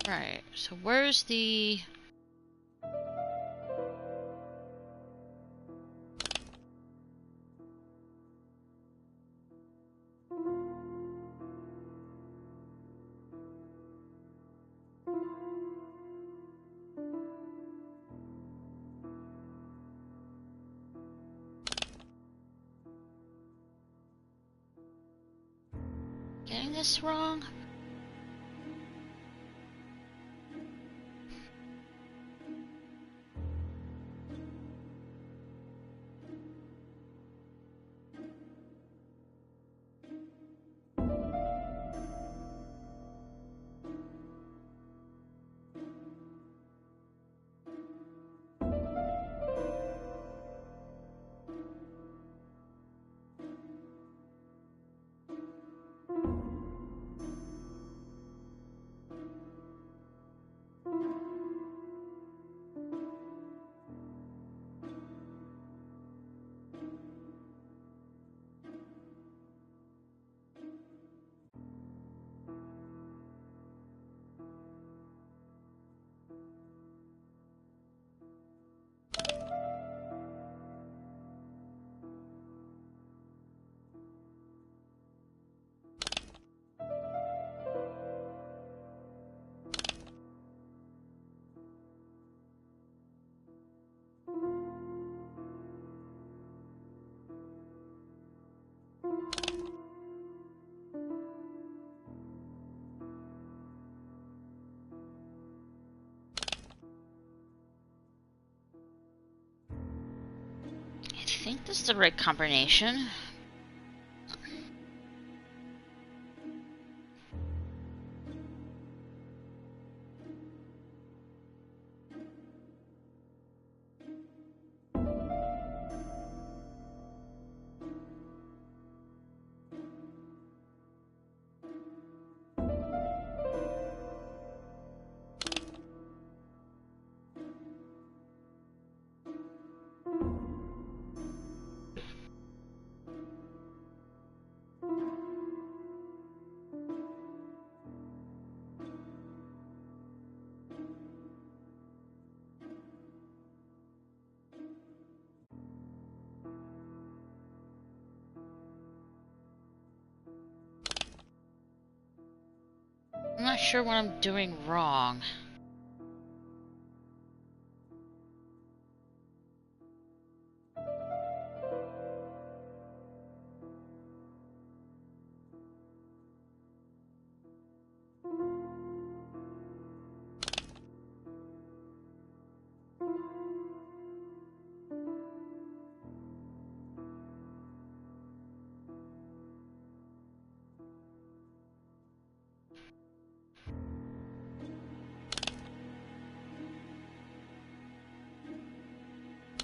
Right, so where's the... Getting this wrong? I think this is the right combination. I'm not sure what I'm doing wrong.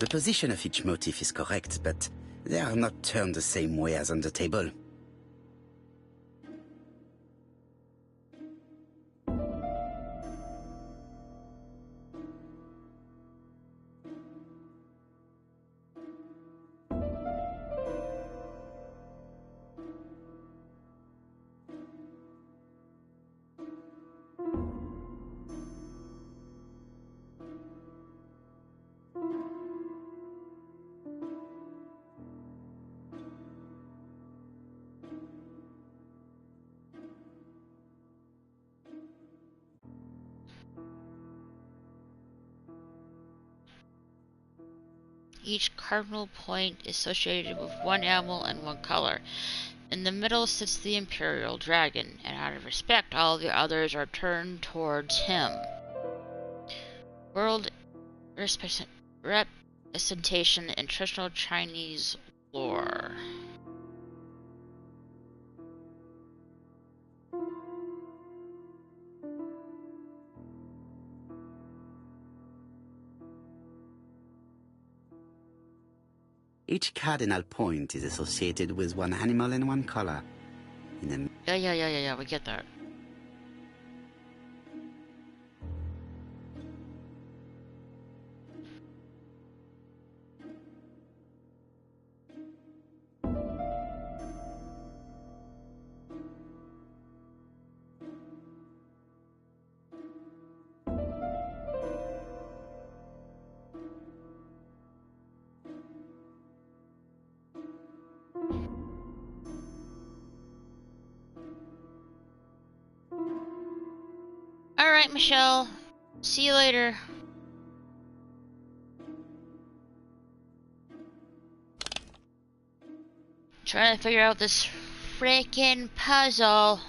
The position of each motif is correct, but they are not turned the same way as on the table. Each cardinal point is associated with one animal and one color. In the middle sits the imperial dragon, and out of respect, all the others are turned towards him. World representation in traditional Chinese lore. Each cardinal point is associated with one animal and one color. Yeah, we get that. Alright, Michelle. See you later. Trying to figure out this freaking puzzle.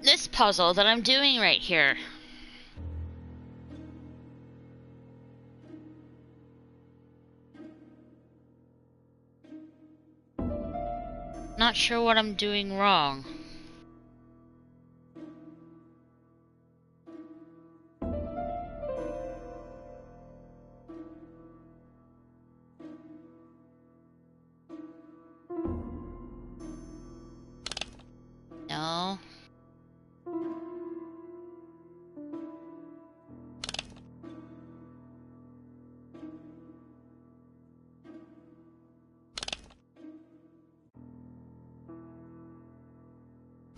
This puzzle that I'm doing right here. Not sure what I'm doing wrong. No.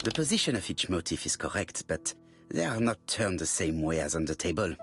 The position of each motif is correct, but they are not turned the same way as on the table.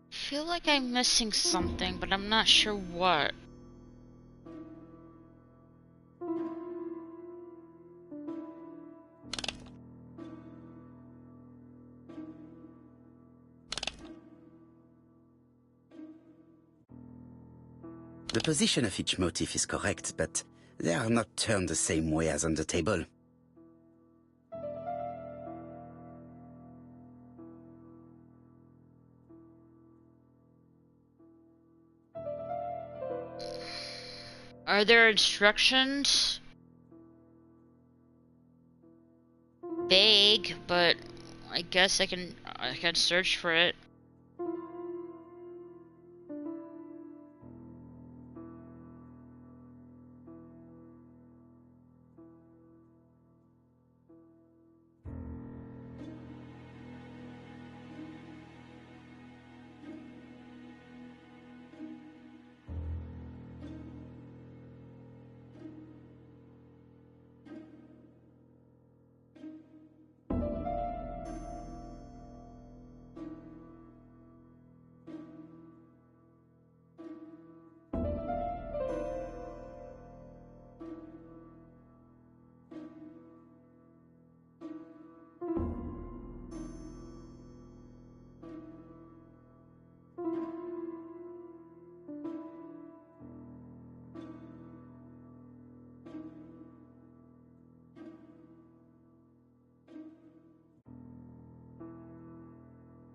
I feel like I'm missing something, but I'm not sure what. The position of each motif is correct, but they are not turned the same way as on the table. Are there instructions? Vague, but I guess I can search for it.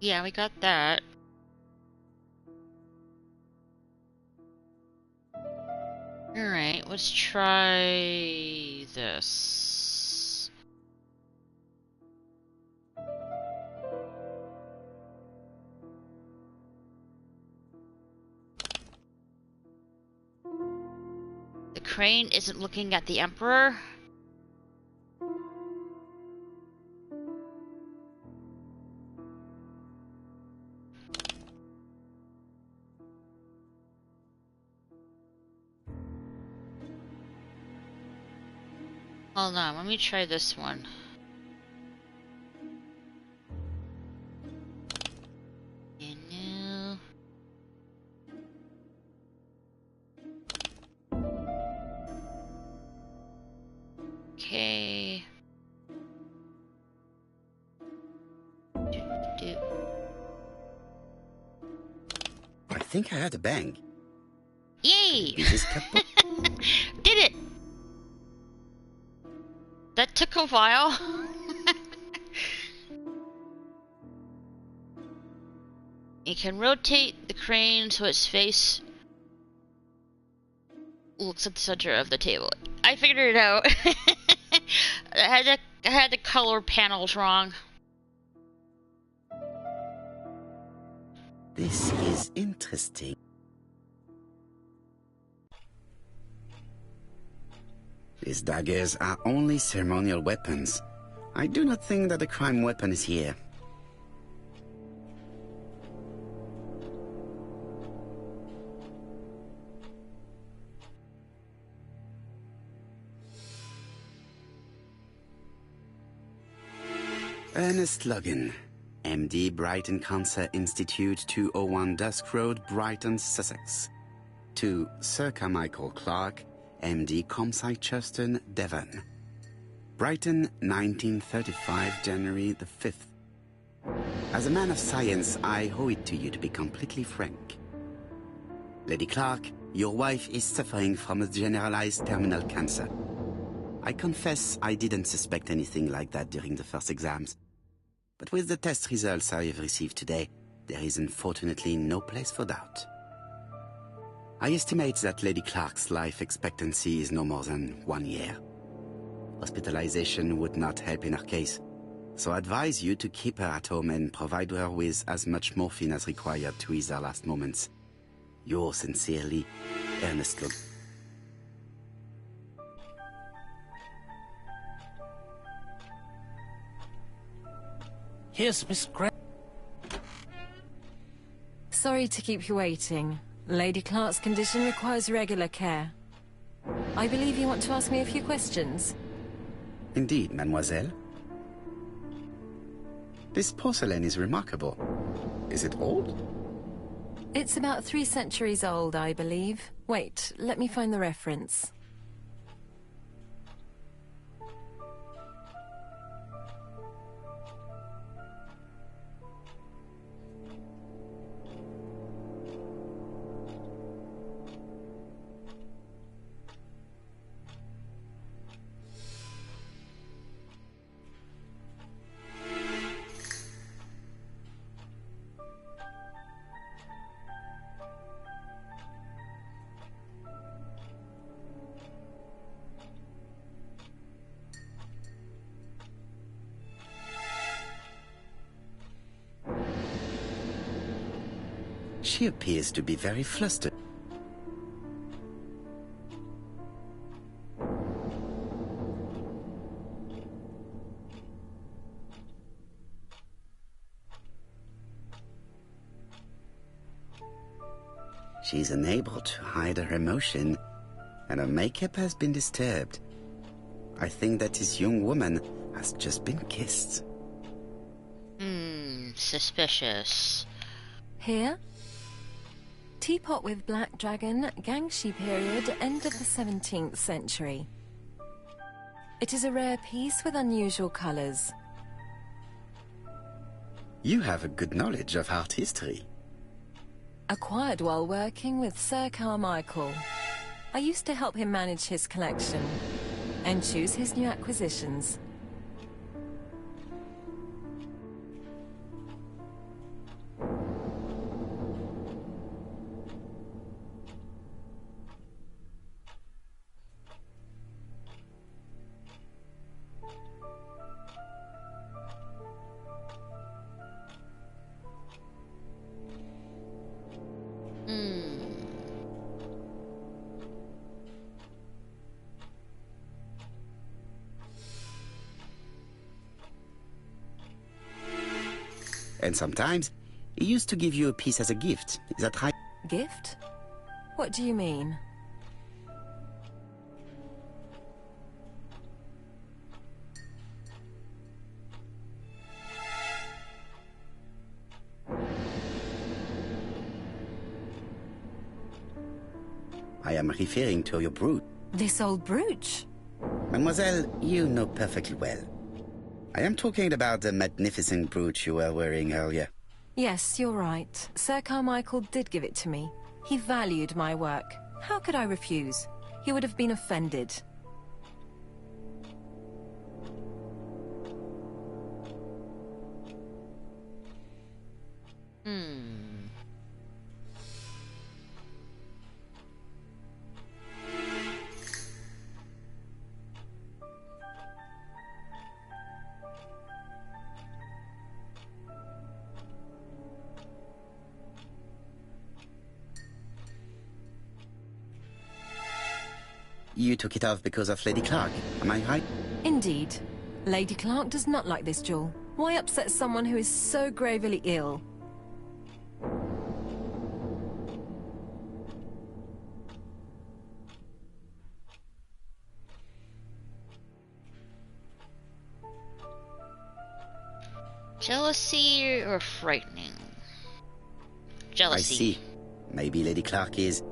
Yeah, we got that. Alright, let's try this. The crane isn't looking at the Emperor. Hold on, let me try this one. New. Okay. I think I heard a bang. Yay! Is this cupboard? Did it! That took a while. You can rotate the crane so its face looks at the center of the table. I figured it out. I had the color panels wrong. This is interesting. These daggers are only ceremonial weapons. I do not think that a crime weapon is here. Ernest Logan, MD, Brighton Cancer Institute, 201 Dusk Road, Brighton, Sussex. To Sir Carmichael Clark, MD, Comside Churstone, Devon. Brighton, 1935, January the 5th. As a man of science, I owe it to you to be completely frank. Lady Clark, your wife is suffering from a generalized terminal cancer. I confess I didn't suspect anything like that during the first exams. But with the test results I have received today, there is unfortunately no place for doubt. I estimate that Lady Clark's life expectancy is no more than 1 year. Hospitalization would not help in her case, so I advise you to keep her at home and provide her with as much morphine as required to ease her last moments. Yours sincerely, Ernest Logan. Here's Miss Gray. Sorry to keep you waiting. Lady Clark's condition requires regular care. I believe you want to ask me a few questions. Indeed, mademoiselle. This porcelain is remarkable. Is it old? It's about 3 centuries old, I believe. Wait, let me find the reference. She appears to be very flustered. She's unable to hide her emotion, and her makeup has been disturbed. I think that this young woman has just been kissed. Suspicious. Here? Teapot with black dragon, Gangxi period, end of the 17th century. It is a rare piece with unusual colours. You have a good knowledge of art history. Acquired while working with Sir Carmichael. I used to help him manage his collection and choose his new acquisitions. And sometimes, he used to give you a piece as a gift. Is that right? Gift? What do you mean? I am referring to your brooch. This old brooch? Mademoiselle, you know perfectly well. I am talking about the magnificent brooch you were wearing earlier. Yes, you're right. Sir Carmichael did give it to me. He valued my work. How could I refuse? He would have been offended. You took it off because of Lady Clark, am I right? Indeed. Lady Clark does not like this jewel. Why upset someone who is so gravely ill? Jealousy or frightening? Jealousy. I see. Maybe Lady Clark is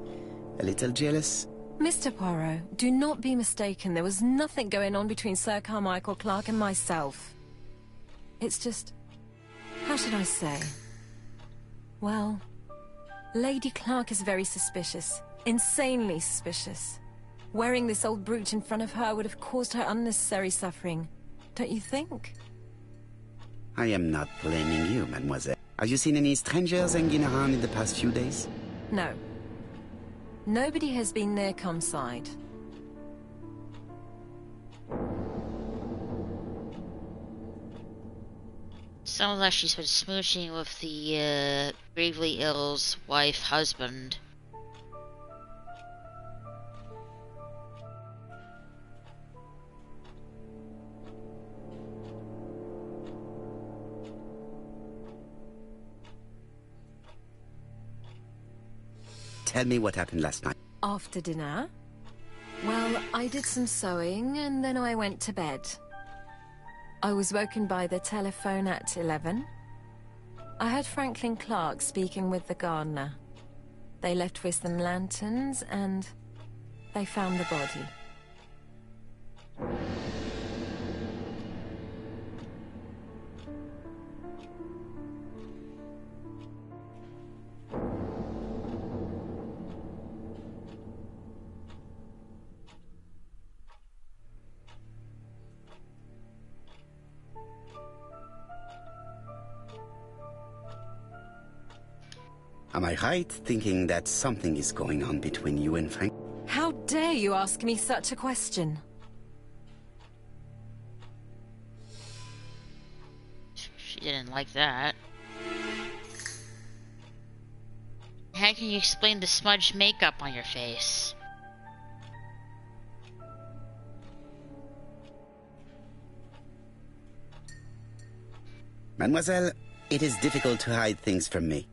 a little jealous. Mr. Poirot, do not be mistaken. There was nothing going on between Sir Carmichael Clark and myself. It's just... how should I say? Well, Lady Clark is very suspicious. Insanely suspicious. Wearing this old brooch in front of her would have caused her unnecessary suffering. Don't you think? I am not blaming you, mademoiselle. Have you seen any strangers hanging around in the past few days? No. Nobody has been near Comside. Sounds like she's been smooching with the gravely ill's husband. Tell me what happened last night. After dinner? Well, I did some sewing and then I went to bed. I was woken by the telephone at 11. I heard Franklin Clark speaking with the gardener. They left with some lanterns and they found the body. Am I right thinking that something is going on between you and Frank? How dare you ask me such a question? She didn't like that. how can you explain the smudged makeup on your face? Mademoiselle, it is difficult to hide things from me.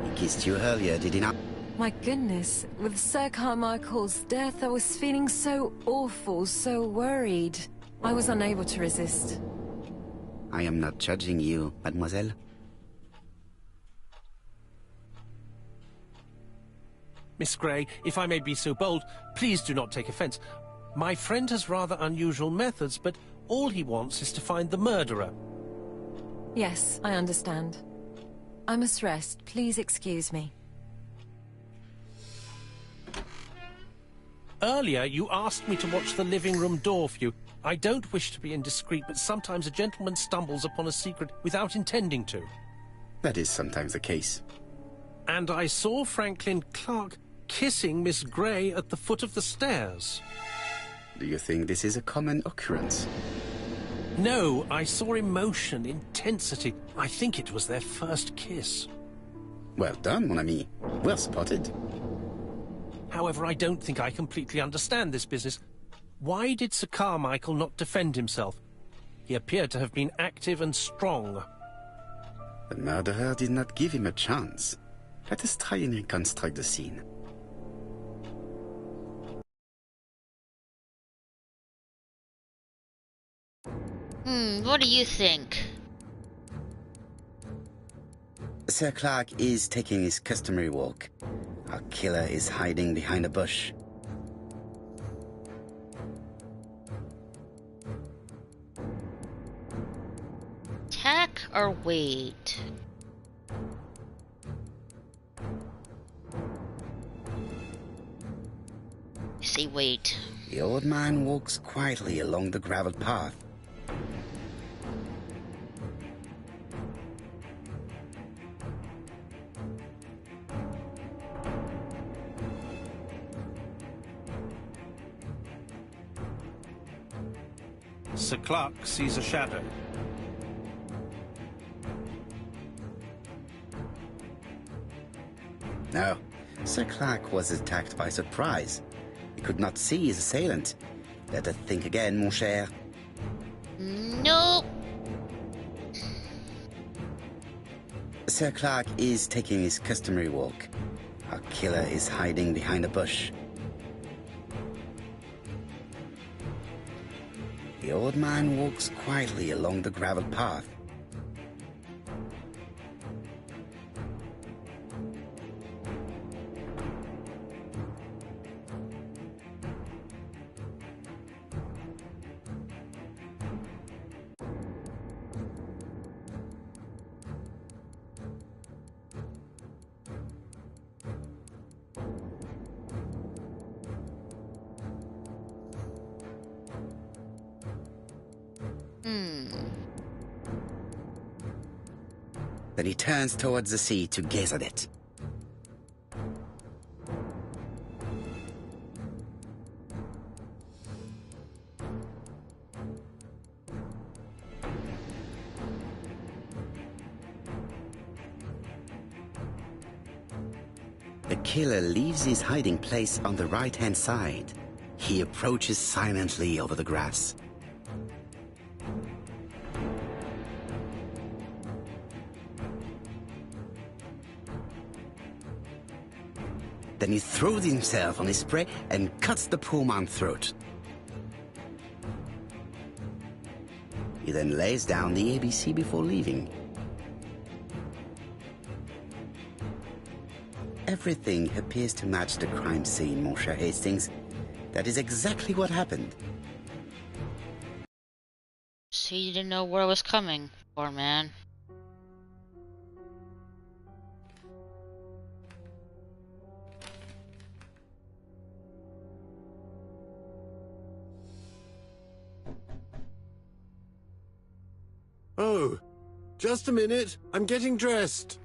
He kissed you earlier, did he not? My goodness, with Sir Carmichael's death, I was feeling so awful, so worried. I was unable to resist. I am not judging you, mademoiselle. Miss Grey, if I may be so bold, please do not take offence. My friend has rather unusual methods, but all he wants is to find the murderer. Yes, I understand. I must rest. Please excuse me. Earlier, you asked me to watch the living room door for you. I don't wish to be indiscreet, but sometimes a gentleman stumbles upon a secret without intending to. That is sometimes the case. And I saw Franklin Clark kissing Miss Grey at the foot of the stairs. Do you think this is a common occurrence? No, I saw emotion, intensity. I think it was their first kiss. Well done, mon ami. Well spotted. However, I don't think I completely understand this business. Why did Sir Carmichael not defend himself? He appeared to have been active and strong. The murderer did not give him a chance. Let us try and reconstruct the scene. What do you think? Sir Clark is taking his customary walk. Our killer is hiding behind a bush. Attack or wait? I say wait. The old man walks quietly along the graveled path. Sir Clark sees a shadow. No, Sir Clark was attacked by surprise. He could not see his assailant. Let us think again, mon cher. Nope. Sir Clark is taking his customary walk. Our killer is hiding behind a bush. The old man walks quietly along the graveled path. Then he turns towards the sea to gaze at it. The killer leaves his hiding place on the right-hand side. He approaches silently over the grass. Then he throws himself on his prey and cuts the poor man's throat. He then lays down the ABC before leaving. Everything appears to match the crime scene, mon cher Hastings. That is exactly what happened. So you didn't know where it was coming, poor man. Oh, just a minute. I'm getting dressed.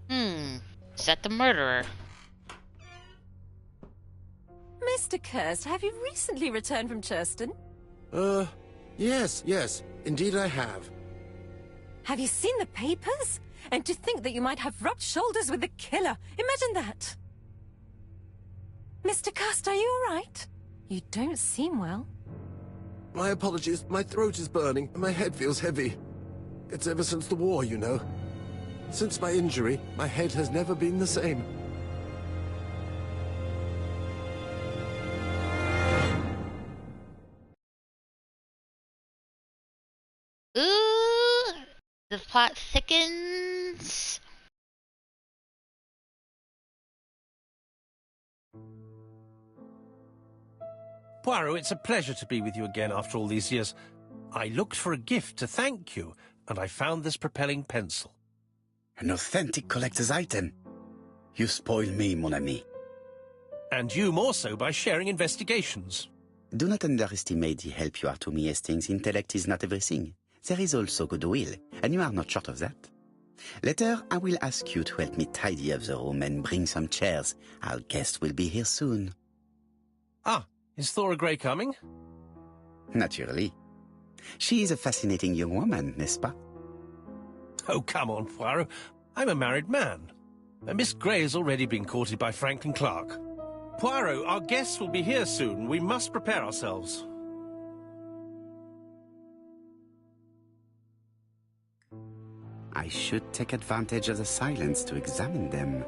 Is that the murderer? Mr. Kirst, have you recently returned from Churston? Yes, indeed I have. Have you seen the papers? And to think that you might have rubbed shoulders with the killer. Imagine that. Mr. Cust, are you all right? You don't seem well. My apologies, my throat is burning and my head feels heavy. It's ever since the war, you know. Since my injury, my head has never been the same. Ooh, the plot thickens. Poirot, it's a pleasure to be with you again after all these years. I looked for a gift to thank you, and I found this propelling pencil. An authentic collector's item. You spoil me, mon ami. And you more so by sharing investigations. Do not underestimate the help you are to me, Hastings. Intellect is not everything. There is also goodwill, and you are not short of that. Later, I will ask you to help me tidy up the room and bring some chairs. Our guest will be here soon. Ah, is Thora Grey coming? Naturally. She is a fascinating young woman, n'est-ce pas? Oh, come on, Poirot. I'm a married man. Miss Grey has already been courted by Franklin Clark. Poirot, our guests will be here soon. We must prepare ourselves. I should take advantage of the silence to examine them.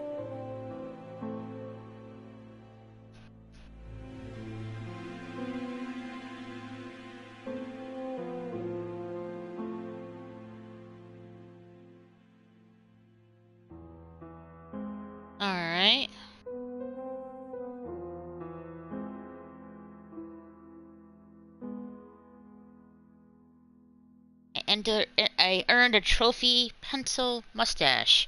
Alright. I earned a trophy pencil mustache.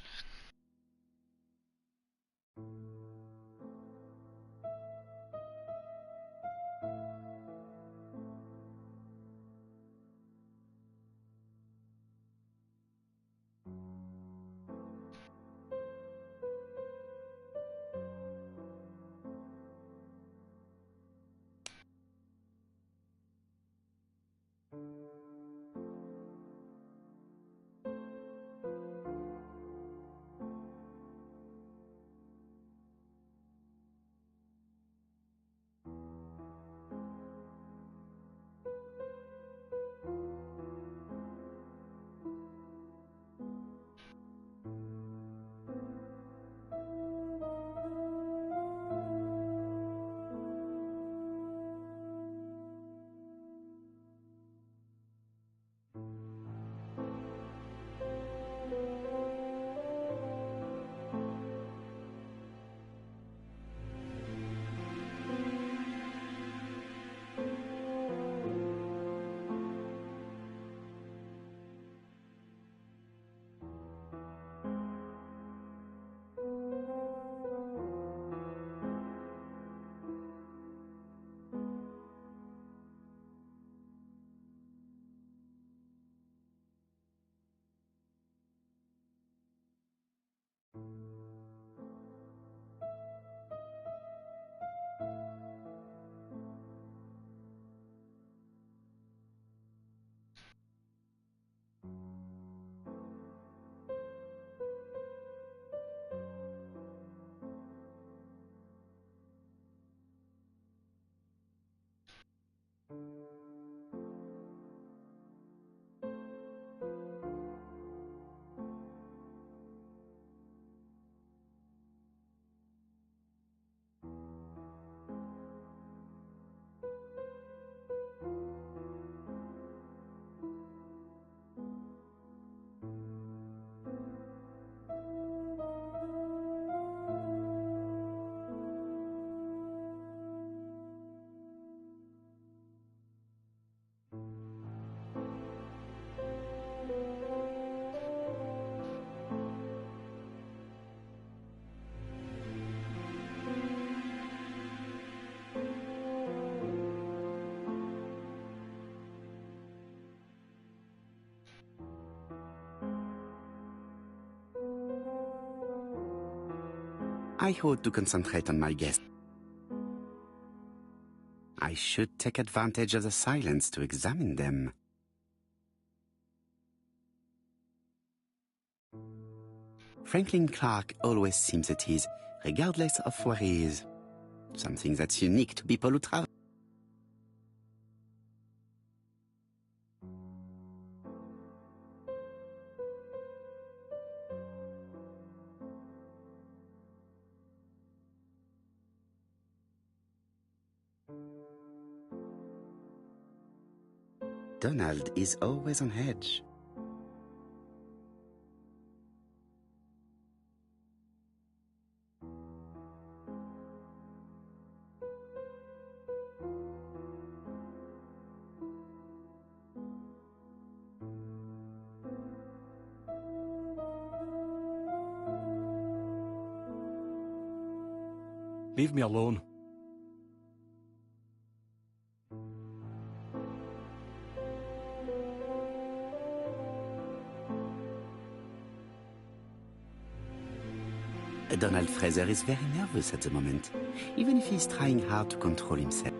I ought to concentrate on my guest. I should take advantage of the silence to examine them. Franklin Clark always seems at ease, regardless of what he is. Something that's unique to people who travel. Donald is always on edge. Leave me alone. Donald Fraser is very nervous at the moment, even if he's trying hard to control himself.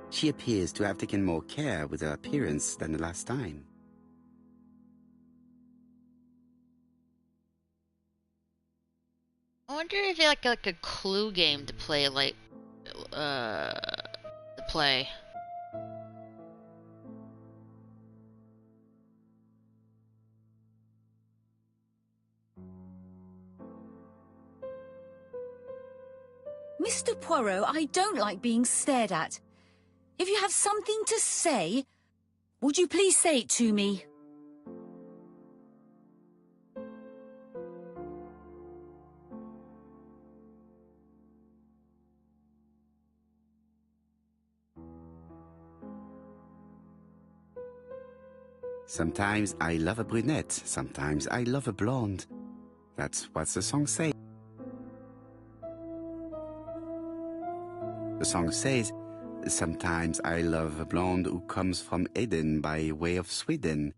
She appears to have taken more care with her appearance than the last time. I wonder if it's like a clue game to play, like, to play. Mr. Poirot, I don't like being stared at. If you have something to say, would you please say it to me? Sometimes I love a brunette, sometimes I love a blonde. That's what the song says. The song says, sometimes I love a blonde who comes from Eden by way of Sweden.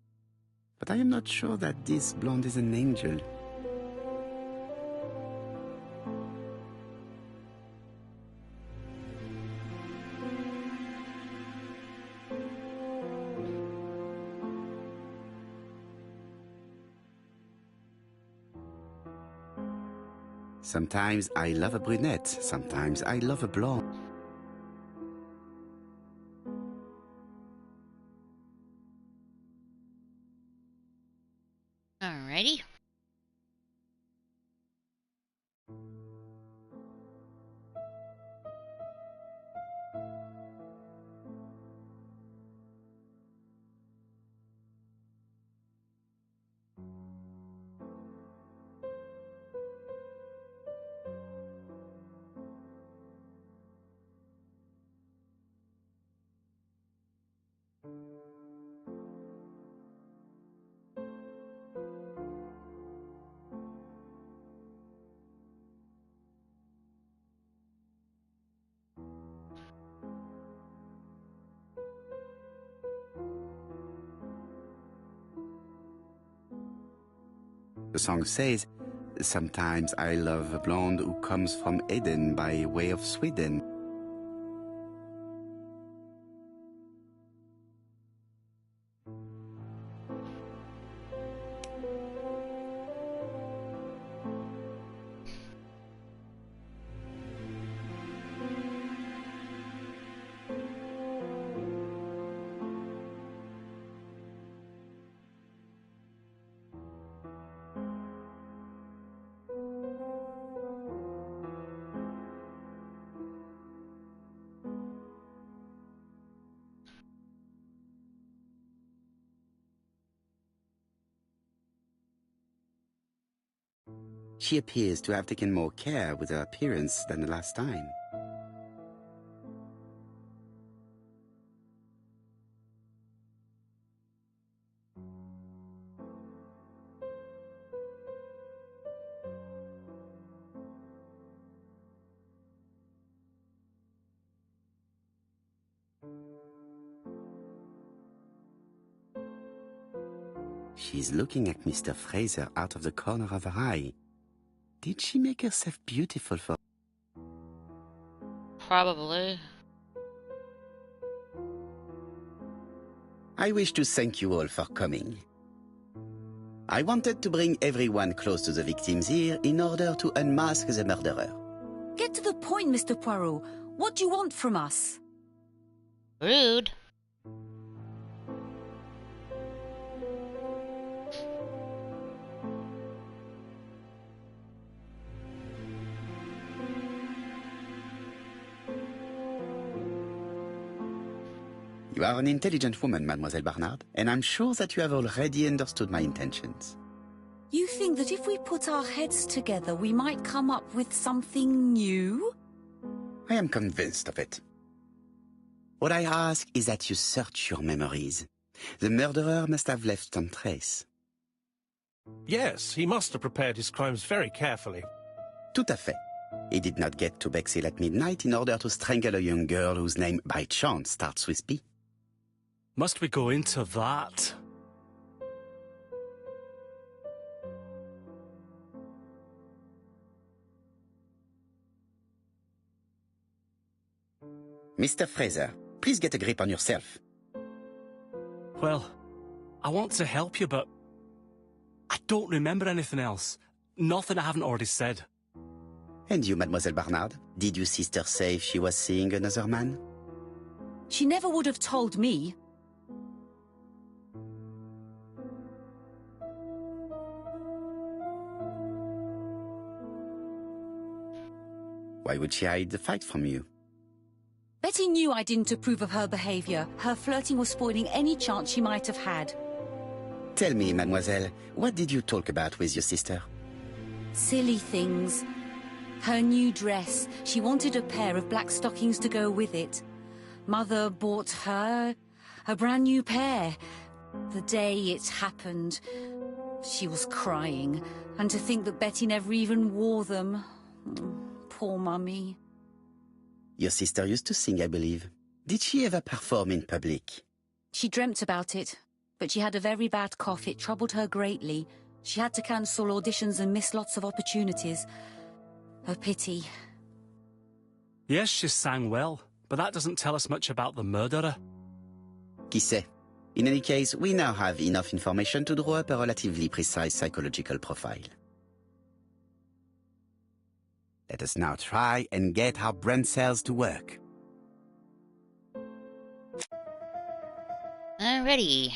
But I am not sure that this blonde is an angel. Sometimes I love a brunette, sometimes I love a blonde. Alrighty. The song says, sometimes I love a blonde who comes from Eden by way of Sweden. She appears to have taken more care with her appearance than the last time. She's looking at Mr. Fraser out of the corner of her eye. Did she make herself beautiful for... Probably. I wish to thank you all for coming. I wanted to bring everyone close to the victims here in order to unmask the murderer. Get to the point, Mr. Poirot. What do you want from us? Rude. You are an intelligent woman, Mademoiselle Barnard, and I'm sure that you have already understood my intentions. You think that if we put our heads together, we might come up with something new? I am convinced of it. What I ask is that you search your memories. The murderer must have left some trace. Yes, he must have prepared his crimes very carefully. Tout à fait. He did not get to Bexhill at midnight in order to strangle a young girl whose name by chance starts with B. Must we go into that? Mr. Fraser, please get a grip on yourself. Well, I want to help you, but I don't remember anything else. Nothing I haven't already said. And you, Mademoiselle Barnard, did your sister say if she was seeing another man? She never would have told me. Why would she hide the fact from you? Betty knew I didn't approve of her behaviour. Her flirting was spoiling any chance she might have had. Tell me, mademoiselle, what did you talk about with your sister? Silly things. Her new dress. She wanted a pair of black stockings to go with it. Mother bought her a brand new pair. The day it happened, she was crying. And to think that Betty never even wore them. Poor Mummy. Your sister used to sing, I believe. Did she ever perform in public? She dreamt about it, but she had a very bad cough. It troubled her greatly. She had to cancel auditions and miss lots of opportunities. A pity. Yes, she sang well, but that doesn't tell us much about the murderer. Qui sait? In any case, we now have enough information to draw up a relatively precise psychological profile. Let us now try and get our brain cells to work. Alrighty.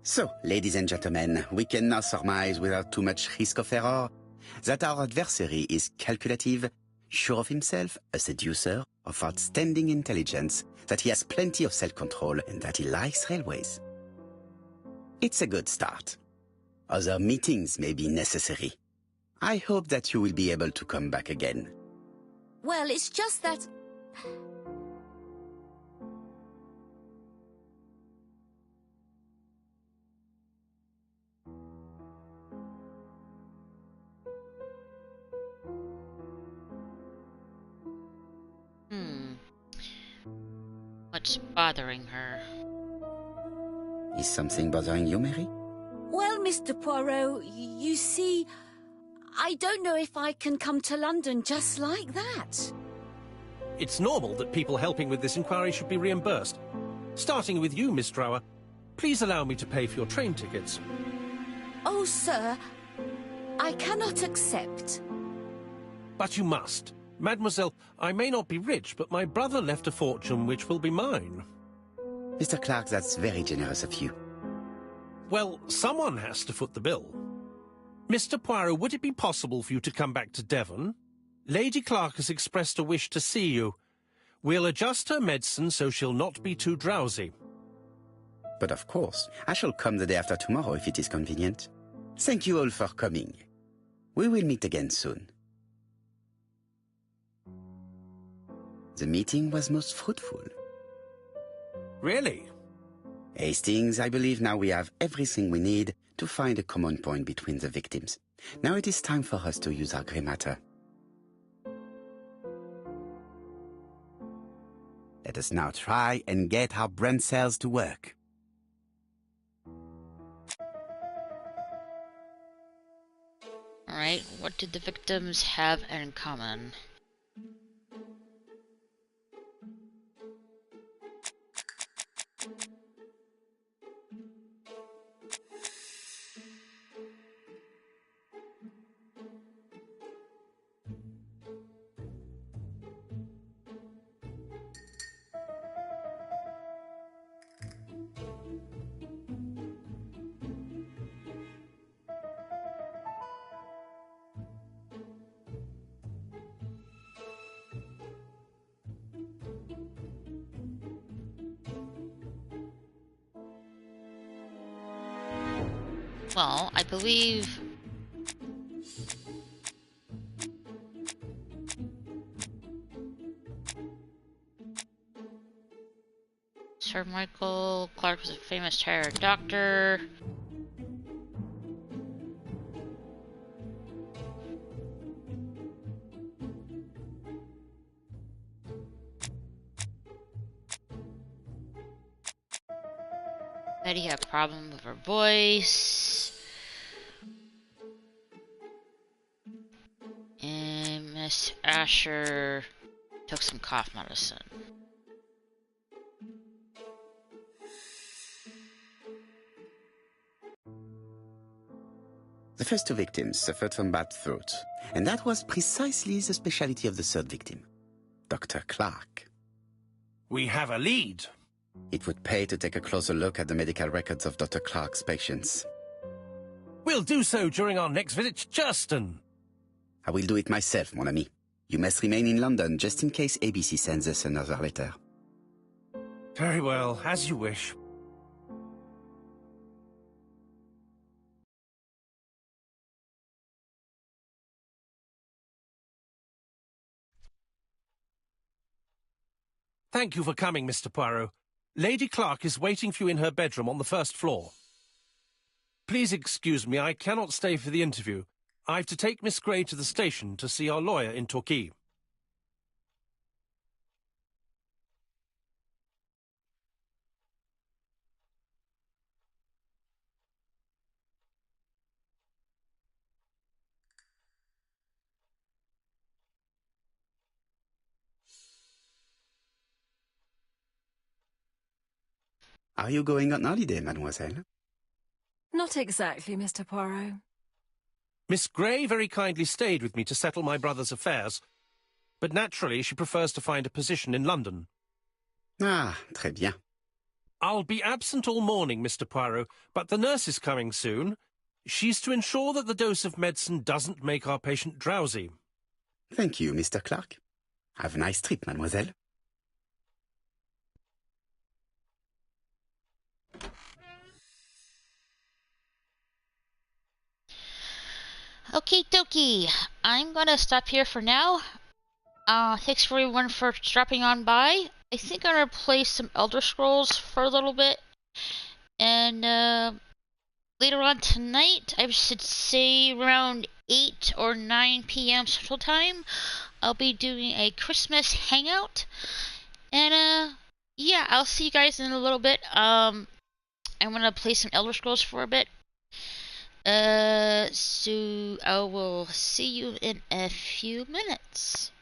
So, ladies and gentlemen, we can now surmise without too much risk of error that our adversary is calculative, sure of himself, a seducer, of outstanding intelligence, that he has plenty of self-control, and that he likes railways. It's a good start. Other meetings may be necessary. I hope that you will be able to come back again. Well, it's just that... What's bothering her? Is something bothering you, Mary? Well, Mr. Poirot, you see, I don't know if I can come to London just like that. It's normal that people helping with this inquiry should be reimbursed. Starting with you, Miss Drower. Please allow me to pay for your train tickets. Oh, sir, I cannot accept. But you must. Mademoiselle, I may not be rich, but my brother left a fortune which will be mine. Mr. Clark, that's very generous of you. Well, someone has to foot the bill. Mr. Poirot, would it be possible for you to come back to Devon? Lady Clark has expressed a wish to see you. We'll adjust her medicine so she'll not be too drowsy. But of course, I shall come the day after tomorrow if it is convenient. Thank you all for coming. We will meet again soon. The meeting was most fruitful. Really? Hastings, I believe now we have everything we need to find a common point between the victims. Now it is time for us to use our grey matter. Let us now try and get our brain cells to work. Alright, what did the victims have in common? Well, I believe... Sir Michael Clark was a famous terror doctor. Betty had a problem with her voice. And Miss Asher took some cough medicine. The first two victims suffered from bad throat, and that was precisely the specialty of the third victim, Dr. Clark. We have a lead. It would pay to take a closer look at the medical records of Dr. Clark's patients. We'll do so during our next visit to Churston. I will do it myself, mon ami. You must remain in London just in case ABC sends us another letter. Very well, as you wish. Thank you for coming, Mr. Poirot. Lady Clark is waiting for you in her bedroom on the first floor. Please excuse me, I cannot stay for the interview. I've to take Miss Grey to the station to see our lawyer in Torquay. Are you going on holiday, mademoiselle? Not exactly, Mr. Poirot. Miss Grey very kindly stayed with me to settle my brother's affairs, but naturally she prefers to find a position in London. Ah, très bien. I'll be absent all morning, Mr. Poirot, but the nurse is coming soon. She's to ensure that the dose of medicine doesn't make our patient drowsy. Thank you, Mr. Clark. Have a nice trip, mademoiselle. Okie dokie. I'm gonna stop here for now. Thanks for everyone for dropping on by. I think I'm gonna play some Elder Scrolls for a little bit. And, later on tonight, I should say around 8 or 9 p.m. Central Time, I'll be doing a Christmas hangout. And, yeah, I'll see you guys in a little bit. I'm gonna play some Elder Scrolls for a bit. So I will see you in a few minutes.